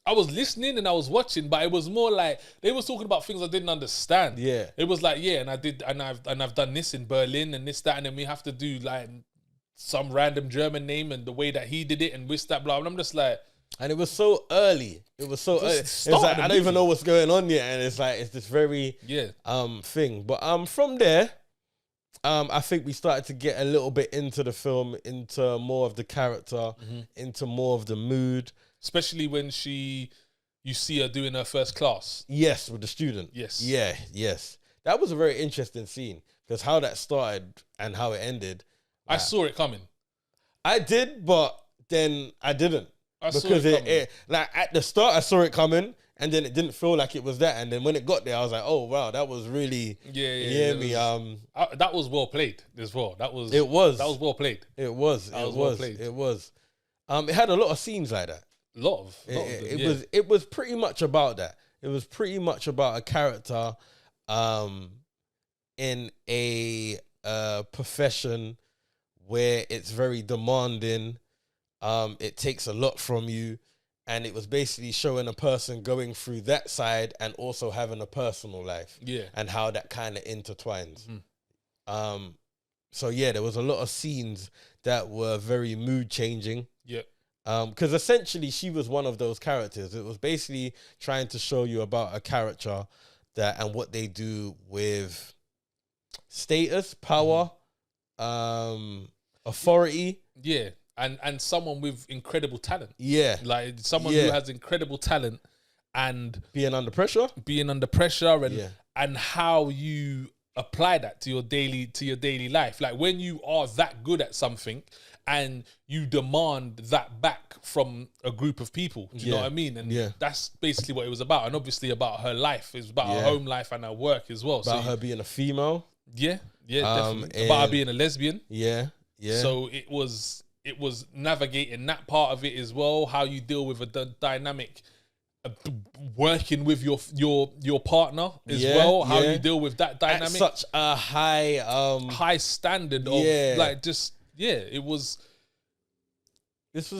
I was listening and I was watching, but it was more like they was talking about things I didn't understand. Yeah, it was like, and I've done this in Berlin and this, that, and then we have to do like some random German name and the way that he did it and this, that, blah. And I'm just like, and it was so early. It was so early. It's like I don't even know what's going on yet, and it's like it's this very thing. But from there, I think we started to get a little bit into the film, into more of the character, into more of the mood. Especially when you see her doing her first class. Yes, with the student. Yes. Yeah, yes. That was a very interesting scene because how that started and how it ended. I saw it coming. I did, but then I didn't. Because it like at the start I saw it coming and then it didn't feel like it was that. And then when it got there, I was like, oh wow, that was really that was well played as well. That was well played. It was well played. It had a lot of scenes like that. It was pretty much about that. It was pretty much about a character in a profession where it's very demanding. It takes a lot from you, and it was basically showing a person going through that side and also having a personal life. Yeah, and how that kind of intertwines. So there was a lot of scenes that were very mood changing. Yeah. Because essentially she was one of those characters. It was basically trying to show you about a character and what they do with status, power, authority. Yeah, and someone with incredible talent. Yeah, like someone who has incredible talent and being under pressure, and how you apply that to your daily life. Like when you are that good at something and you demand that back from a group of people. Do you know what I mean? And that's basically what it was about. And obviously about her life. It was about her home life and her work as well. About her being a female. Yeah, definitely. About her being a lesbian. Yeah. So it was navigating that part of it as well. How you deal with a dynamic, working with your partner as well. How you deal with that dynamic. At such a high standard of like just it was. This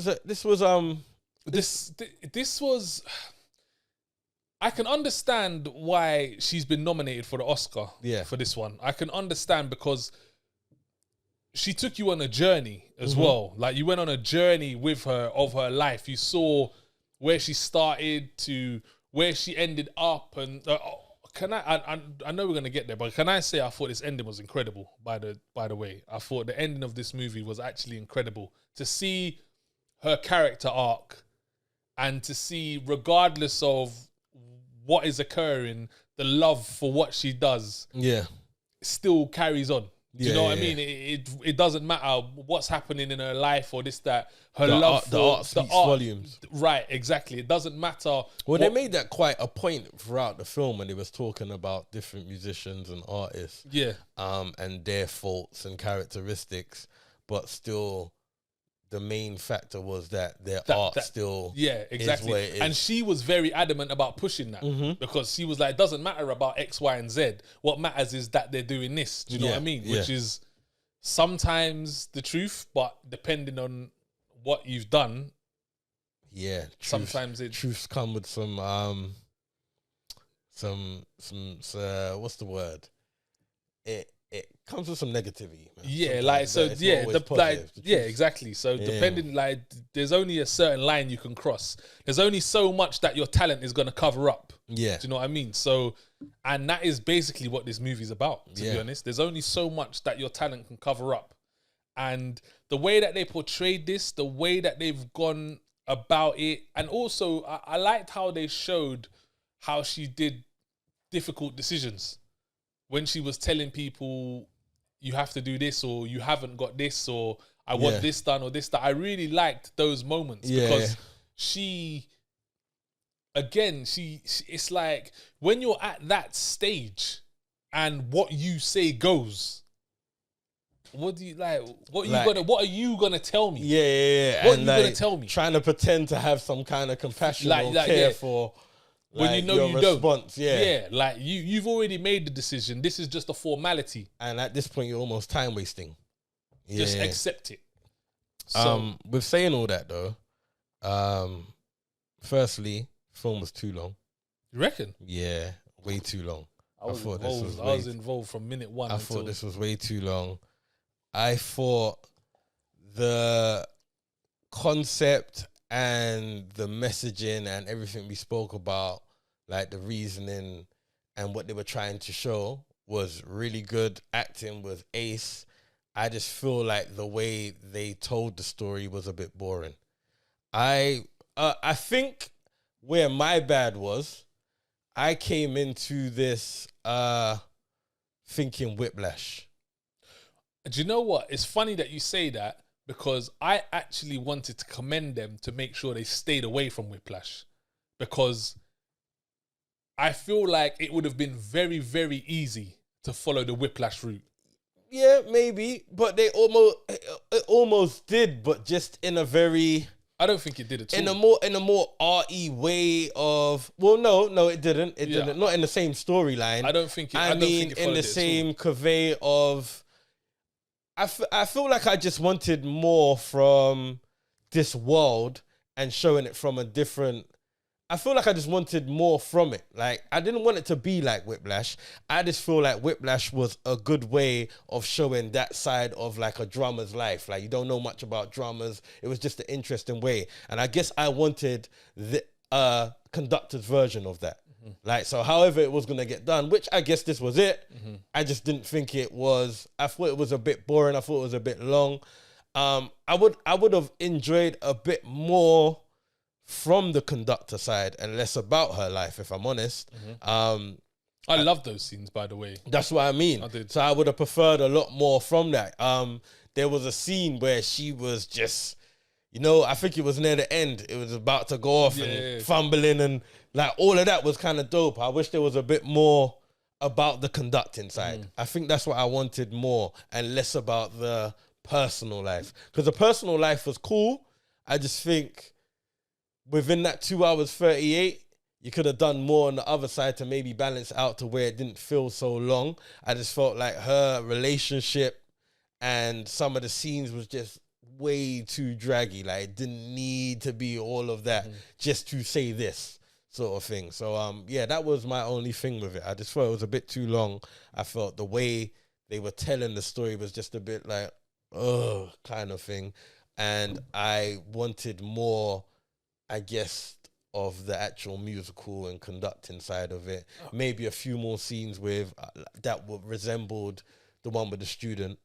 was. I can understand why she's been nominated for the Oscar for this one. I can understand because she took you on a journey as well. Like you went on a journey with her of her life. You saw where she started to where she ended up. And I know we're gonna get there, but can I say I thought this ending was incredible? By the way, I thought the ending of this movie was actually incredible to see her character arc and to see, regardless of what is occurring, the love for what she does still carries on. Do you know what I mean? It doesn't matter what's happening in her life or this, that. Her love the art speaks volumes. Right, exactly. It doesn't matter. Well, they made that quite a point throughout the film when they was talking about different musicians and artists. Yeah. And their faults and characteristics, but still the main factor was that their art still exactly. is what it is. And she was very adamant about pushing that because she was like, it doesn't matter about X, Y, and Z. What matters is that they're doing this. Do you know what I mean? Which is sometimes the truth, but depending on what you've done, sometimes truths come with some what's the word? It comes with some negativity, man. Exactly. So depending, like, there's only a certain line you can cross. There's only so much that your talent is going to cover up. Yeah. Do you know what I mean? So, and that is basically what this movie's about, to be honest. There's only so much that your talent can cover up. And the way that they portrayed this, the way that they've gone about it, and also I liked how they showed how she did difficult decisions. When she was telling people, you have to do this, or you haven't got this, or I want this done, or this, that. I really liked those moments because she, it's like when you're at that stage and what you say goes, what do you like? What are you gonna tell me? What are you gonna tell me? Trying to pretend to have some kind of compassion or care for. When you know you response, don't. Like you've already made the decision. This is just a formality. And at this point, you're almost time wasting. Just accept it. So, with saying all that though, firstly, film was too long. You reckon? Yeah, way too long. I was involved from minute one. I thought this was way too long. I thought the concept and the messaging and everything we spoke about, like the reasoning and what they were trying to show, was really good. Acting was ace. I just feel like the way they told the story was a bit boring. I think where my bad was, I came into this thinking Whiplash. Do you know what? It's funny that you say that, because I actually wanted to commend them to make sure they stayed away from Whiplash, because I feel like it would have been very, very easy to follow the Whiplash route. Yeah, maybe, but they almost did, but just in a very... I don't think it did at all. In a more arty way of... Well, no, it didn't. It didn't. Not in the same storyline. I don't think it... I mean, in the same convey of... I feel like I just wanted more from this world and showing it from a different... I feel like I just wanted more from it. Like, I didn't want it to be like Whiplash. I just feel like Whiplash was a good way of showing that side of like a drummer's life. Like, you don't know much about drummers. It was just an interesting way. And I guess I wanted the conductor's version of that. Like, so however it was going to get done, which I guess this was it. I just didn't think it was... I thought it was a bit boring. I thought it was a bit long. I would have enjoyed a bit more from the conductor side and less about her life, if I'm honest. I love those scenes, by the way. That's what I mean. I did. So I would have preferred a lot more from that. There was a scene where she was just, I think it was near the end. It was about to go off and fumbling and like all of that was kind of dope. I wish there was a bit more about the conducting side. I think that's what I wanted more and less about the personal life. Because the personal life was cool. I just think within that 2 hours 38, you could have done more on the other side to maybe balance out to where it didn't feel so long. I just felt like her relationship and some of the scenes was just way too draggy. Like, it didn't need to be all of that just to say this sort of thing. So, that was my only thing with it. I just felt it was a bit too long. I felt the way they were telling the story was just a bit like, kind of thing. And I wanted more, I guess, of the actual musical and conducting side of it. Maybe a few more scenes with that resembled the one with the student.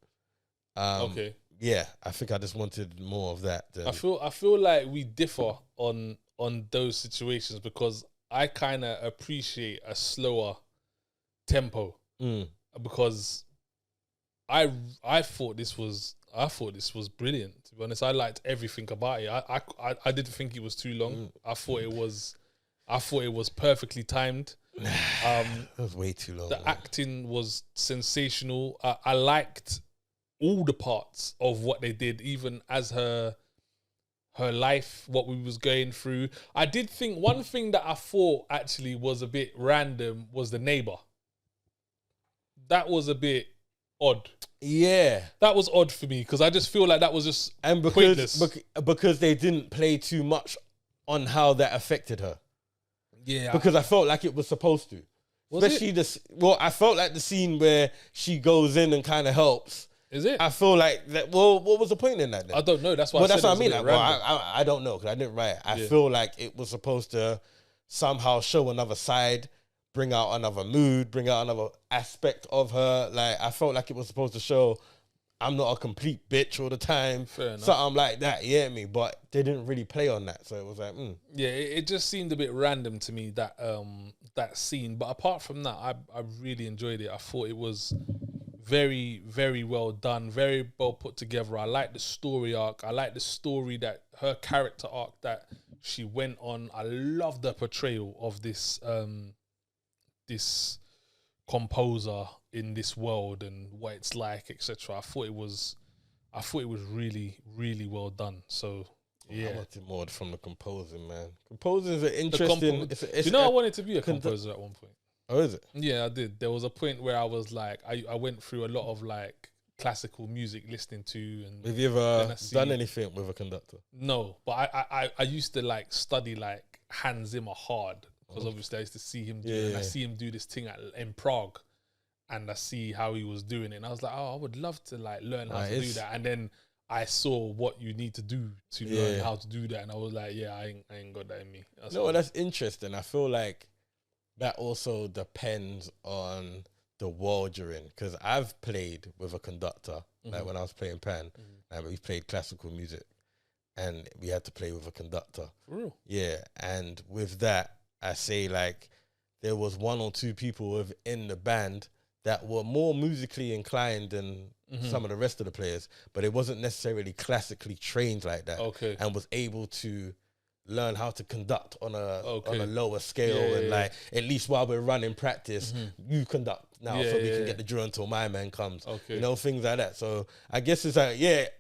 Okay. Yeah, I think I just wanted more of that. I feel like we differ on those situations because I kind of appreciate a slower tempo because I thought this was brilliant. To be honest, I liked everything about it. I didn't think it was too long. I thought it was perfectly timed. It was way too long. The acting was sensational. I liked all the parts of what they did, even as her life, what we was going through. I did think one thing that I thought actually was a bit random was the neighbor. That was a bit odd. Yeah, that was odd for me because I just feel like that was just pointless. Because they didn't play too much on how that affected her. Yeah, because I felt like it was supposed to. Especially I felt like the scene where she goes in and kind of helps. Is it? I feel like that. Well, what was the point in that then? I don't know. That's why. Well, that's what I mean. Like, I don't know because I didn't write it. I feel like it was supposed to somehow show another side, bring out another mood, bring out another aspect of her. Like, I felt like it was supposed to show I'm not a complete bitch all the time. Fair enough. Something like that, you get me? But they didn't really play on that. So it was like, Yeah, it just seemed a bit random to me, that scene. But apart from that, I really enjoyed it. I thought it was very, very well done, very well put together. I like the story arc. I like the story that her character arc that she went on. I love the portrayal of this this composer in this world and what it's like, etc. I thought it was really, really well done. So yeah, I wanted more from the composer, man. Composers are interesting. I wanted to be a composer at one point. Oh, is it? Yeah, I did. There was a point where I was like, I went through a lot of like classical music listening to. And have you ever done anything with a conductor? No, but I used to like study like Hans Zimmer hard because obviously I used to see him do it. And I see him do this thing in Prague, and I see how he was doing it. And I was like, I would love to like learn how to do that. And then I saw what you need to do to learn how to do that, and I was like, I ain't got that in me. That's interesting. I feel like that also depends on the world you're in, because I've played with a conductor, like when I was playing pan, and we played classical music, and we had to play with a conductor. For real? Yeah, and with that, I say like there was one or two people within the band that were more musically inclined than some of the rest of the players, but it wasn't necessarily classically trained like that. Okay, and was able to learn how to conduct on a lower scale, and like at least while we're running practice, you conduct now, so we can get the drill until my man comes. Okay, things like that. So I guess it's like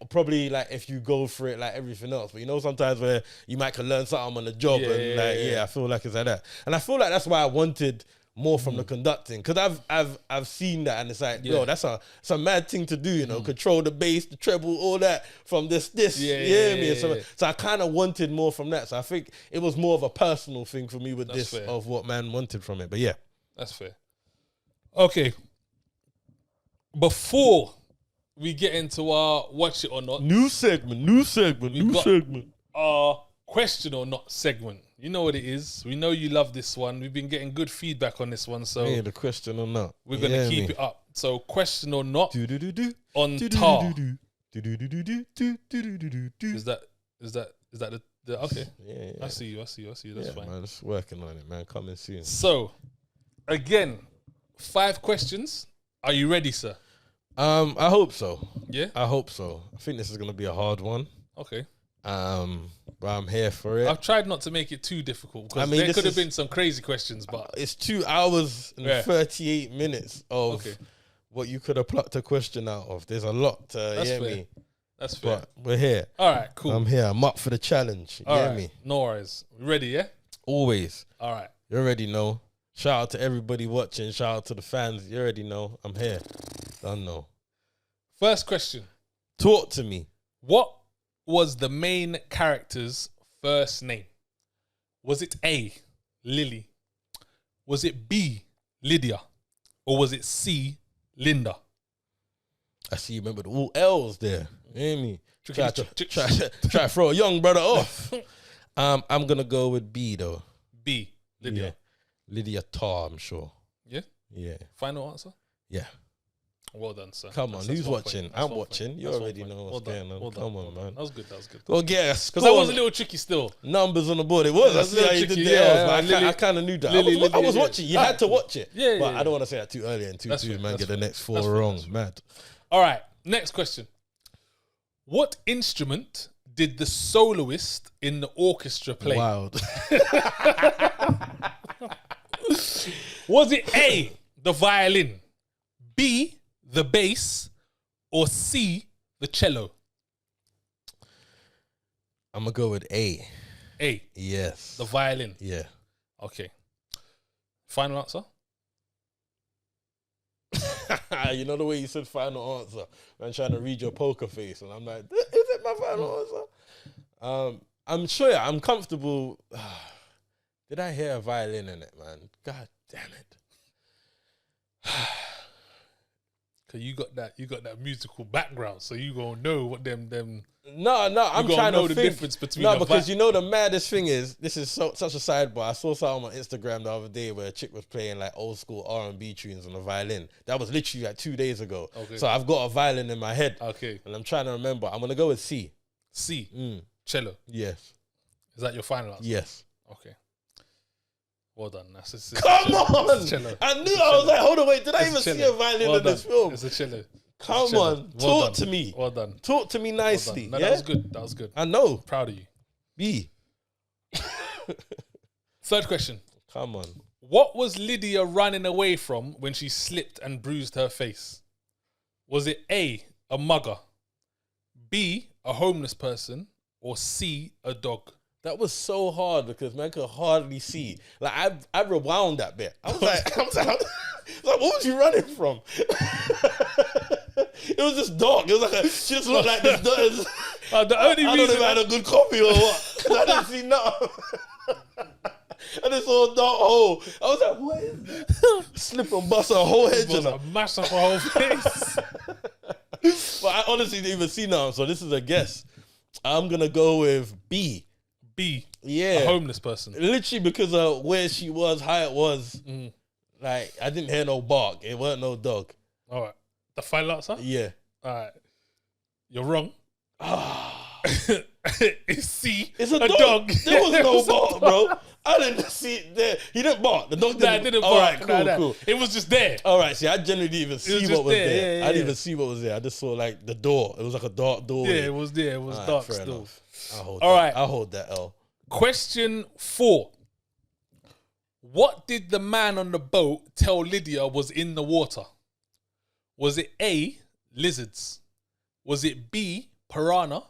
probably like if you go for it like everything else, but sometimes where you might can learn something on the job, I feel like it's like that, and I feel like that's why I wanted more from the conducting, because I've seen that, and it's like, that's a mad thing to do, control the bass, the treble, all that from this, So I kind of wanted more from that. So I think it was more of a personal thing for me with that's this fair. Of what man wanted from it. But yeah, that's fair. Okay, before we get into our watch it or not, new segment, our question or not segment. You know what it is. We know you love this one. We've been getting good feedback on this one, so the question or not, we're gonna keep it up. So question or not on Tar. Is that the okay? Yeah. I see you. That's fine. Man, just working on it, man. Coming soon. So again, 5 questions. Are you ready, sir? I hope so. Yeah? I hope so. I think this is going to be a hard one. Okay. But I'm here for it. I've tried not to make it too difficult because there could have been some crazy questions, but it's 2 hours and 38 minutes of what you could have plucked a question out of. There's a lot to That's fair. me. That's fair. But we're here. All right, cool. I'm here. I'm up for the challenge. All right, Me? no worries. Ready, yeah? Always. All right. You already know. Shout out to everybody watching. Shout out to the fans. You already know. I'm here. Don't know. First question. Talk to me. What was the main character's first name? Was it A, Lily? Was it B, Lydia? Or was it C, Linda? I see you remember the all L's there. You hear me? Try to throw a young brother off. I'm going to go with B, though. B, Lydia. Yeah. Lydia Tár, I'm sure. Yeah? Yeah. Final answer? Yeah. Well done, sir. Come on, who's watching? I'm watching. You already know what's going on. Come on, man. That was good. Well, yes. Because that was a little tricky still. Numbers on the board. It was. I see how you did that. I kind of knew that. I was watching. You had to watch it. Yeah. But I don't want to say that too early and too soon, man. Get the next 4 wrong. Mad. All right. Next question. What instrument did the soloist in the orchestra play? Wild. Was it A, the violin, B, the bass, or C, the cello? I'm going to go with A. A. Yes. The violin. Yeah. Okay. Final answer? You know the way you said final answer? I'm trying to read your poker face, and I'm like, is it my final answer? I'm sure I'm comfortable. Did I hear a violin in it, man? God damn it. Cause you got that musical background, so you gonna know what them. No, I'm trying to know the think. difference between. No, because you know the maddest thing is, this is such a sidebar. I saw something on Instagram the other day where a chick was playing like old school R&B tunes on the violin. That was literally like 2 days ago. Okay. So I've got a violin in my head. Okay. And I'm trying to remember. I'm gonna go with C. C. Cello. Yes. Is that your final answer? Yes. Okay. Well done. Come on! I knew. I was like, hold on, wait. Did I even see a violin in this film? It's a cello. Come on, talk to me. Well done. Talk to me nicely. No, that was good. That was good. I know. Proud of you. B. Third question. Come on. What was Lydia running away from when she slipped and bruised her face? Was it A, a mugger, B, a homeless person, or C, a dog? That was so hard because man could hardly see. Like I rewound that bit. I was like, what was you running from? It was just dark. It was like she just looked like this. I don't know if I had a good copy or what. I didn't see nothing. And it's all dark hole. I was like, what is that? Slip and bust her whole head. Mash up her whole face. But I honestly didn't even see nothing. So this is a guess. I'm gonna go with B. B. Yeah. A homeless person. Literally because of where she was, how it was. Like, I didn't hear no bark. It wasn't no dog. All right. The final answer? Yeah. All right. You're wrong. It's C. It's a dog. There was no bark, bro. I didn't see it there. He didn't bark. The dog didn't. All right, cool. It was just there. All right, see, I generally didn't even see what was there. Yeah, I didn't even see what was there. I just saw like the door. It was like a dark door. Yeah, it was there. It was dark still. Enough. I'll hold that L. Question 4. What did the man on the boat tell Lydia was in the water? Was it A, lizards? Was it B, piranha?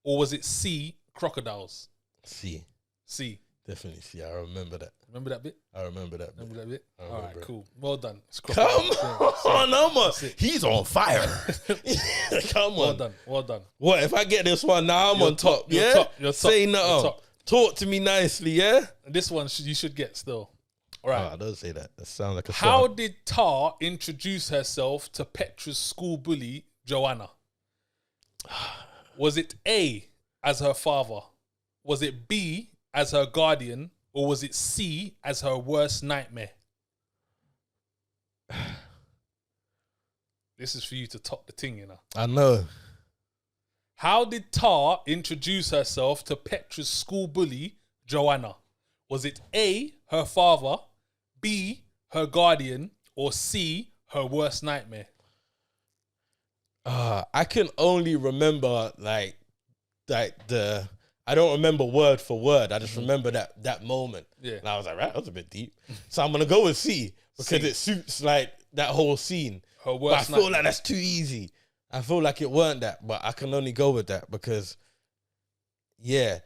Or was it C, crocodiles? C. Definitely C. I remember that. Remember that bit? I remember that bit. All right, cool. Well done. Come on, he's on fire. Come on. Well done. What, if I get this one now, I'm on top, yeah? You're top. Say nothing. Talk to me nicely, yeah? This one you should get still. All right. Oh, don't say that. That sounds like a How song. did Tar introduce herself to Petra's school bully, Joanna? Was it A, as her father? Was it B, as her guardian? Or was it C, as her worst nightmare? This is for you to top the thing, you know. I know. How did Tar introduce herself to Petra's school bully, Joanna? Was it A, her father, B, her guardian, or C, her worst nightmare? I can only remember like the. I don't remember word for word. I just remember that moment. Yeah. And I was like, right, that was a bit deep. So I'm gonna go with C because it suits like that whole scene. Her But I worst feel nightmare. like that's too easy. I feel like it weren't that, but I can only go with that because, the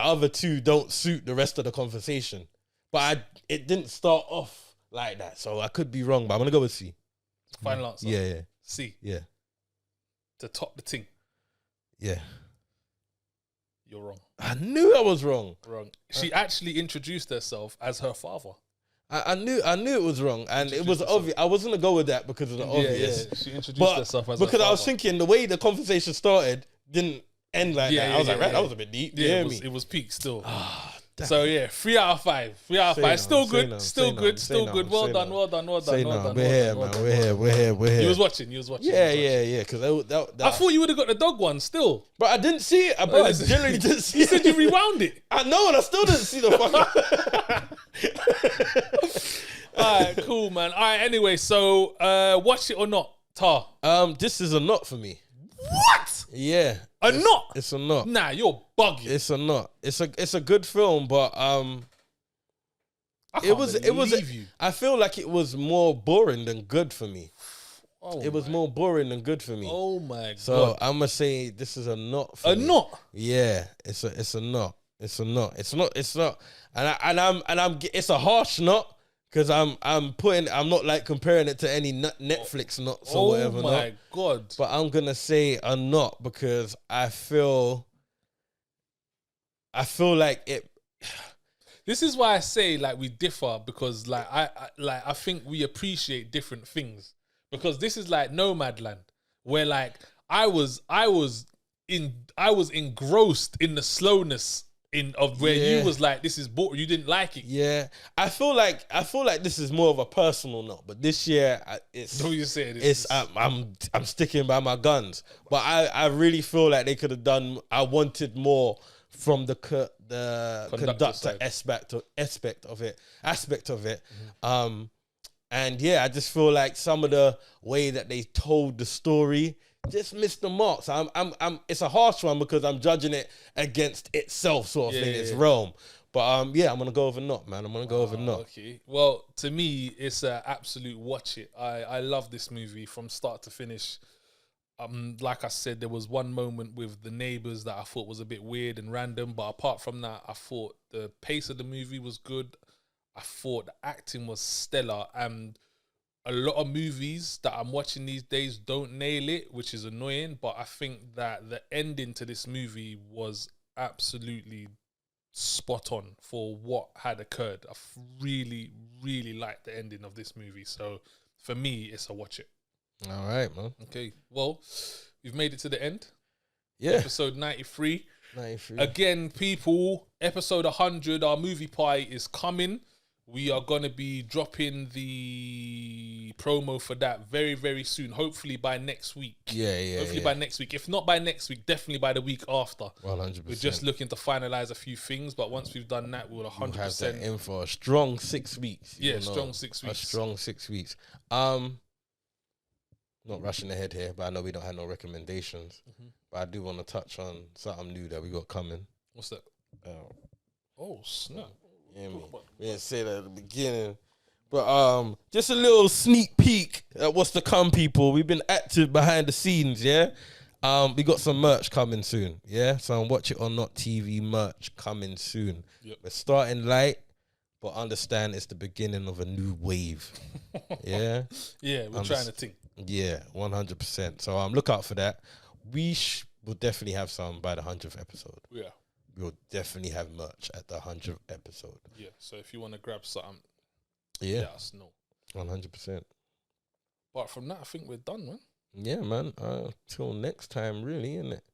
other two don't suit the rest of the conversation. But it didn't start off like that, so I could be wrong. But I'm gonna go with C. Final answer. Yeah. C. Yeah. To top the thing. Yeah. You're wrong. I knew I was wrong. Wrong. She actually introduced herself as her father. I knew it was wrong, and it was obvious. I wasn't gonna go with that because of the obvious. Yeah. She introduced herself as her because father. I was thinking the way the conversation started didn't end like that. I was like, right, that was a bit deep. Yeah, me. it was peak still. Damn. So yeah, 3 out of 5. 3 out of 5. Still good. Well done. Well done. We're here, man. We're here. You was watching. Yeah. Because I thought you would have got the dog one still. but I didn't see it. Bro, I generally didn't see You it. said you rewound it. I know, and I still didn't see the fucking. All right, cool, man. All right, anyway, so watch it or not, Tar? This is a not for me. What? Yeah, not? It's a not. Nah, you're bugging. It's a not. It's a good film, but it was. You. I feel like it was more boring than good for me. Oh It was more boring than good for me. Oh my god. So I'm gonna say this is a not for me. not? Yeah, it's a not. It's a not. It's not. It's a harsh not because I'm not like comparing it to any Netflix knots or whatever. Oh my god. But I'm gonna say a not because I feel like it. This is why I say like we differ because like I think we appreciate different things because this is like Nomadland where like I was engrossed in the slowness of where you was like this is boring, you didn't like it. Yeah, I feel like this is more of a personal note, but this year it's. What you saying? I'm sticking by my guns, but I really feel like they could have done. I wanted more from the conductor aspect of it. Mm-hmm. And yeah, I just feel like some of the way that they told the story just missed the marks. It's a harsh one because I'm judging it against itself, sort of thing, its realm. But I'm gonna go over not, man. I'm gonna go over not. Okay. Well, to me, it's an absolute watch it. I love this movie from start to finish. Like I said, there was one moment with the neighbors that I thought was a bit weird and random, but apart from that, I thought the pace of the movie was good. I thought the acting was stellar, and a lot of movies that I'm watching these days don't nail it, which is annoying, but I think that the ending to this movie was absolutely spot on for what had occurred. I really, really liked the ending of this movie. So for me, it's a watch it. All right, man. Okay, well, we've made it to the end. Yeah. Episode 93. 93. Again, people, episode 100, our movie pie is coming. We are going to be dropping the promo for that very, very soon. Hopefully by next week. Hopefully by next week. If not by next week, definitely by the week after. 100%. We're just looking to finalize a few things, but once we've done that, we'll 100%. Have that in for a strong 6 weeks. Yeah, strong 6 weeks. A strong 6 weeks. Not rushing ahead here, but I know we don't have no recommendations. Mm-hmm. But I do want to touch on something new that we got coming. What's that? Oh, snap. Yeah, we didn't say that at the beginning. But just a little sneak peek at what's to come, people. We've been active behind the scenes, yeah? We got some merch coming soon, yeah? Some Watch It or Not TV merch coming soon. Yep. We're starting light, but understand it's the beginning of a new wave. Yeah? Yeah, we're trying to think. Yeah, 100%. So look out for that. We will definitely have some by the 100th episode. Yeah. We'll definitely have merch at the 100th episode. Yeah, so if you want to grab something, let us know. 100%. Apart from that, I think we're done, man. Yeah, man. Till next time, really, isn't it?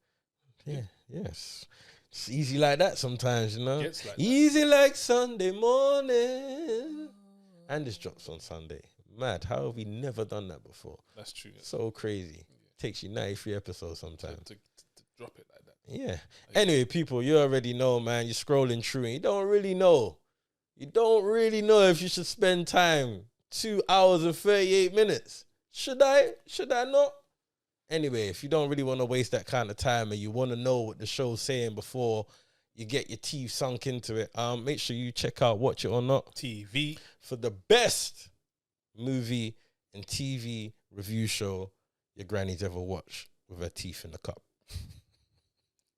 Yeah, yes. It's easy like that sometimes, you know? Like easy like Sunday morning. And this drops on Sunday. Mad. How have we never done that before? That's true. So crazy. Takes you 93 episodes sometimes. To drop it like that. Yeah. Anyway, people, you already know, man. You're scrolling through and you don't really know. You don't really know if you should spend time 2 hours and 38 minutes. Should I not? Anyway, if you don't really want to waste that kind of time and you want to know what the show's saying before you get your teeth sunk into it, make sure you check out Watch It or Not TV for the best movie and TV review show your granny's ever watched with her teeth in the cup.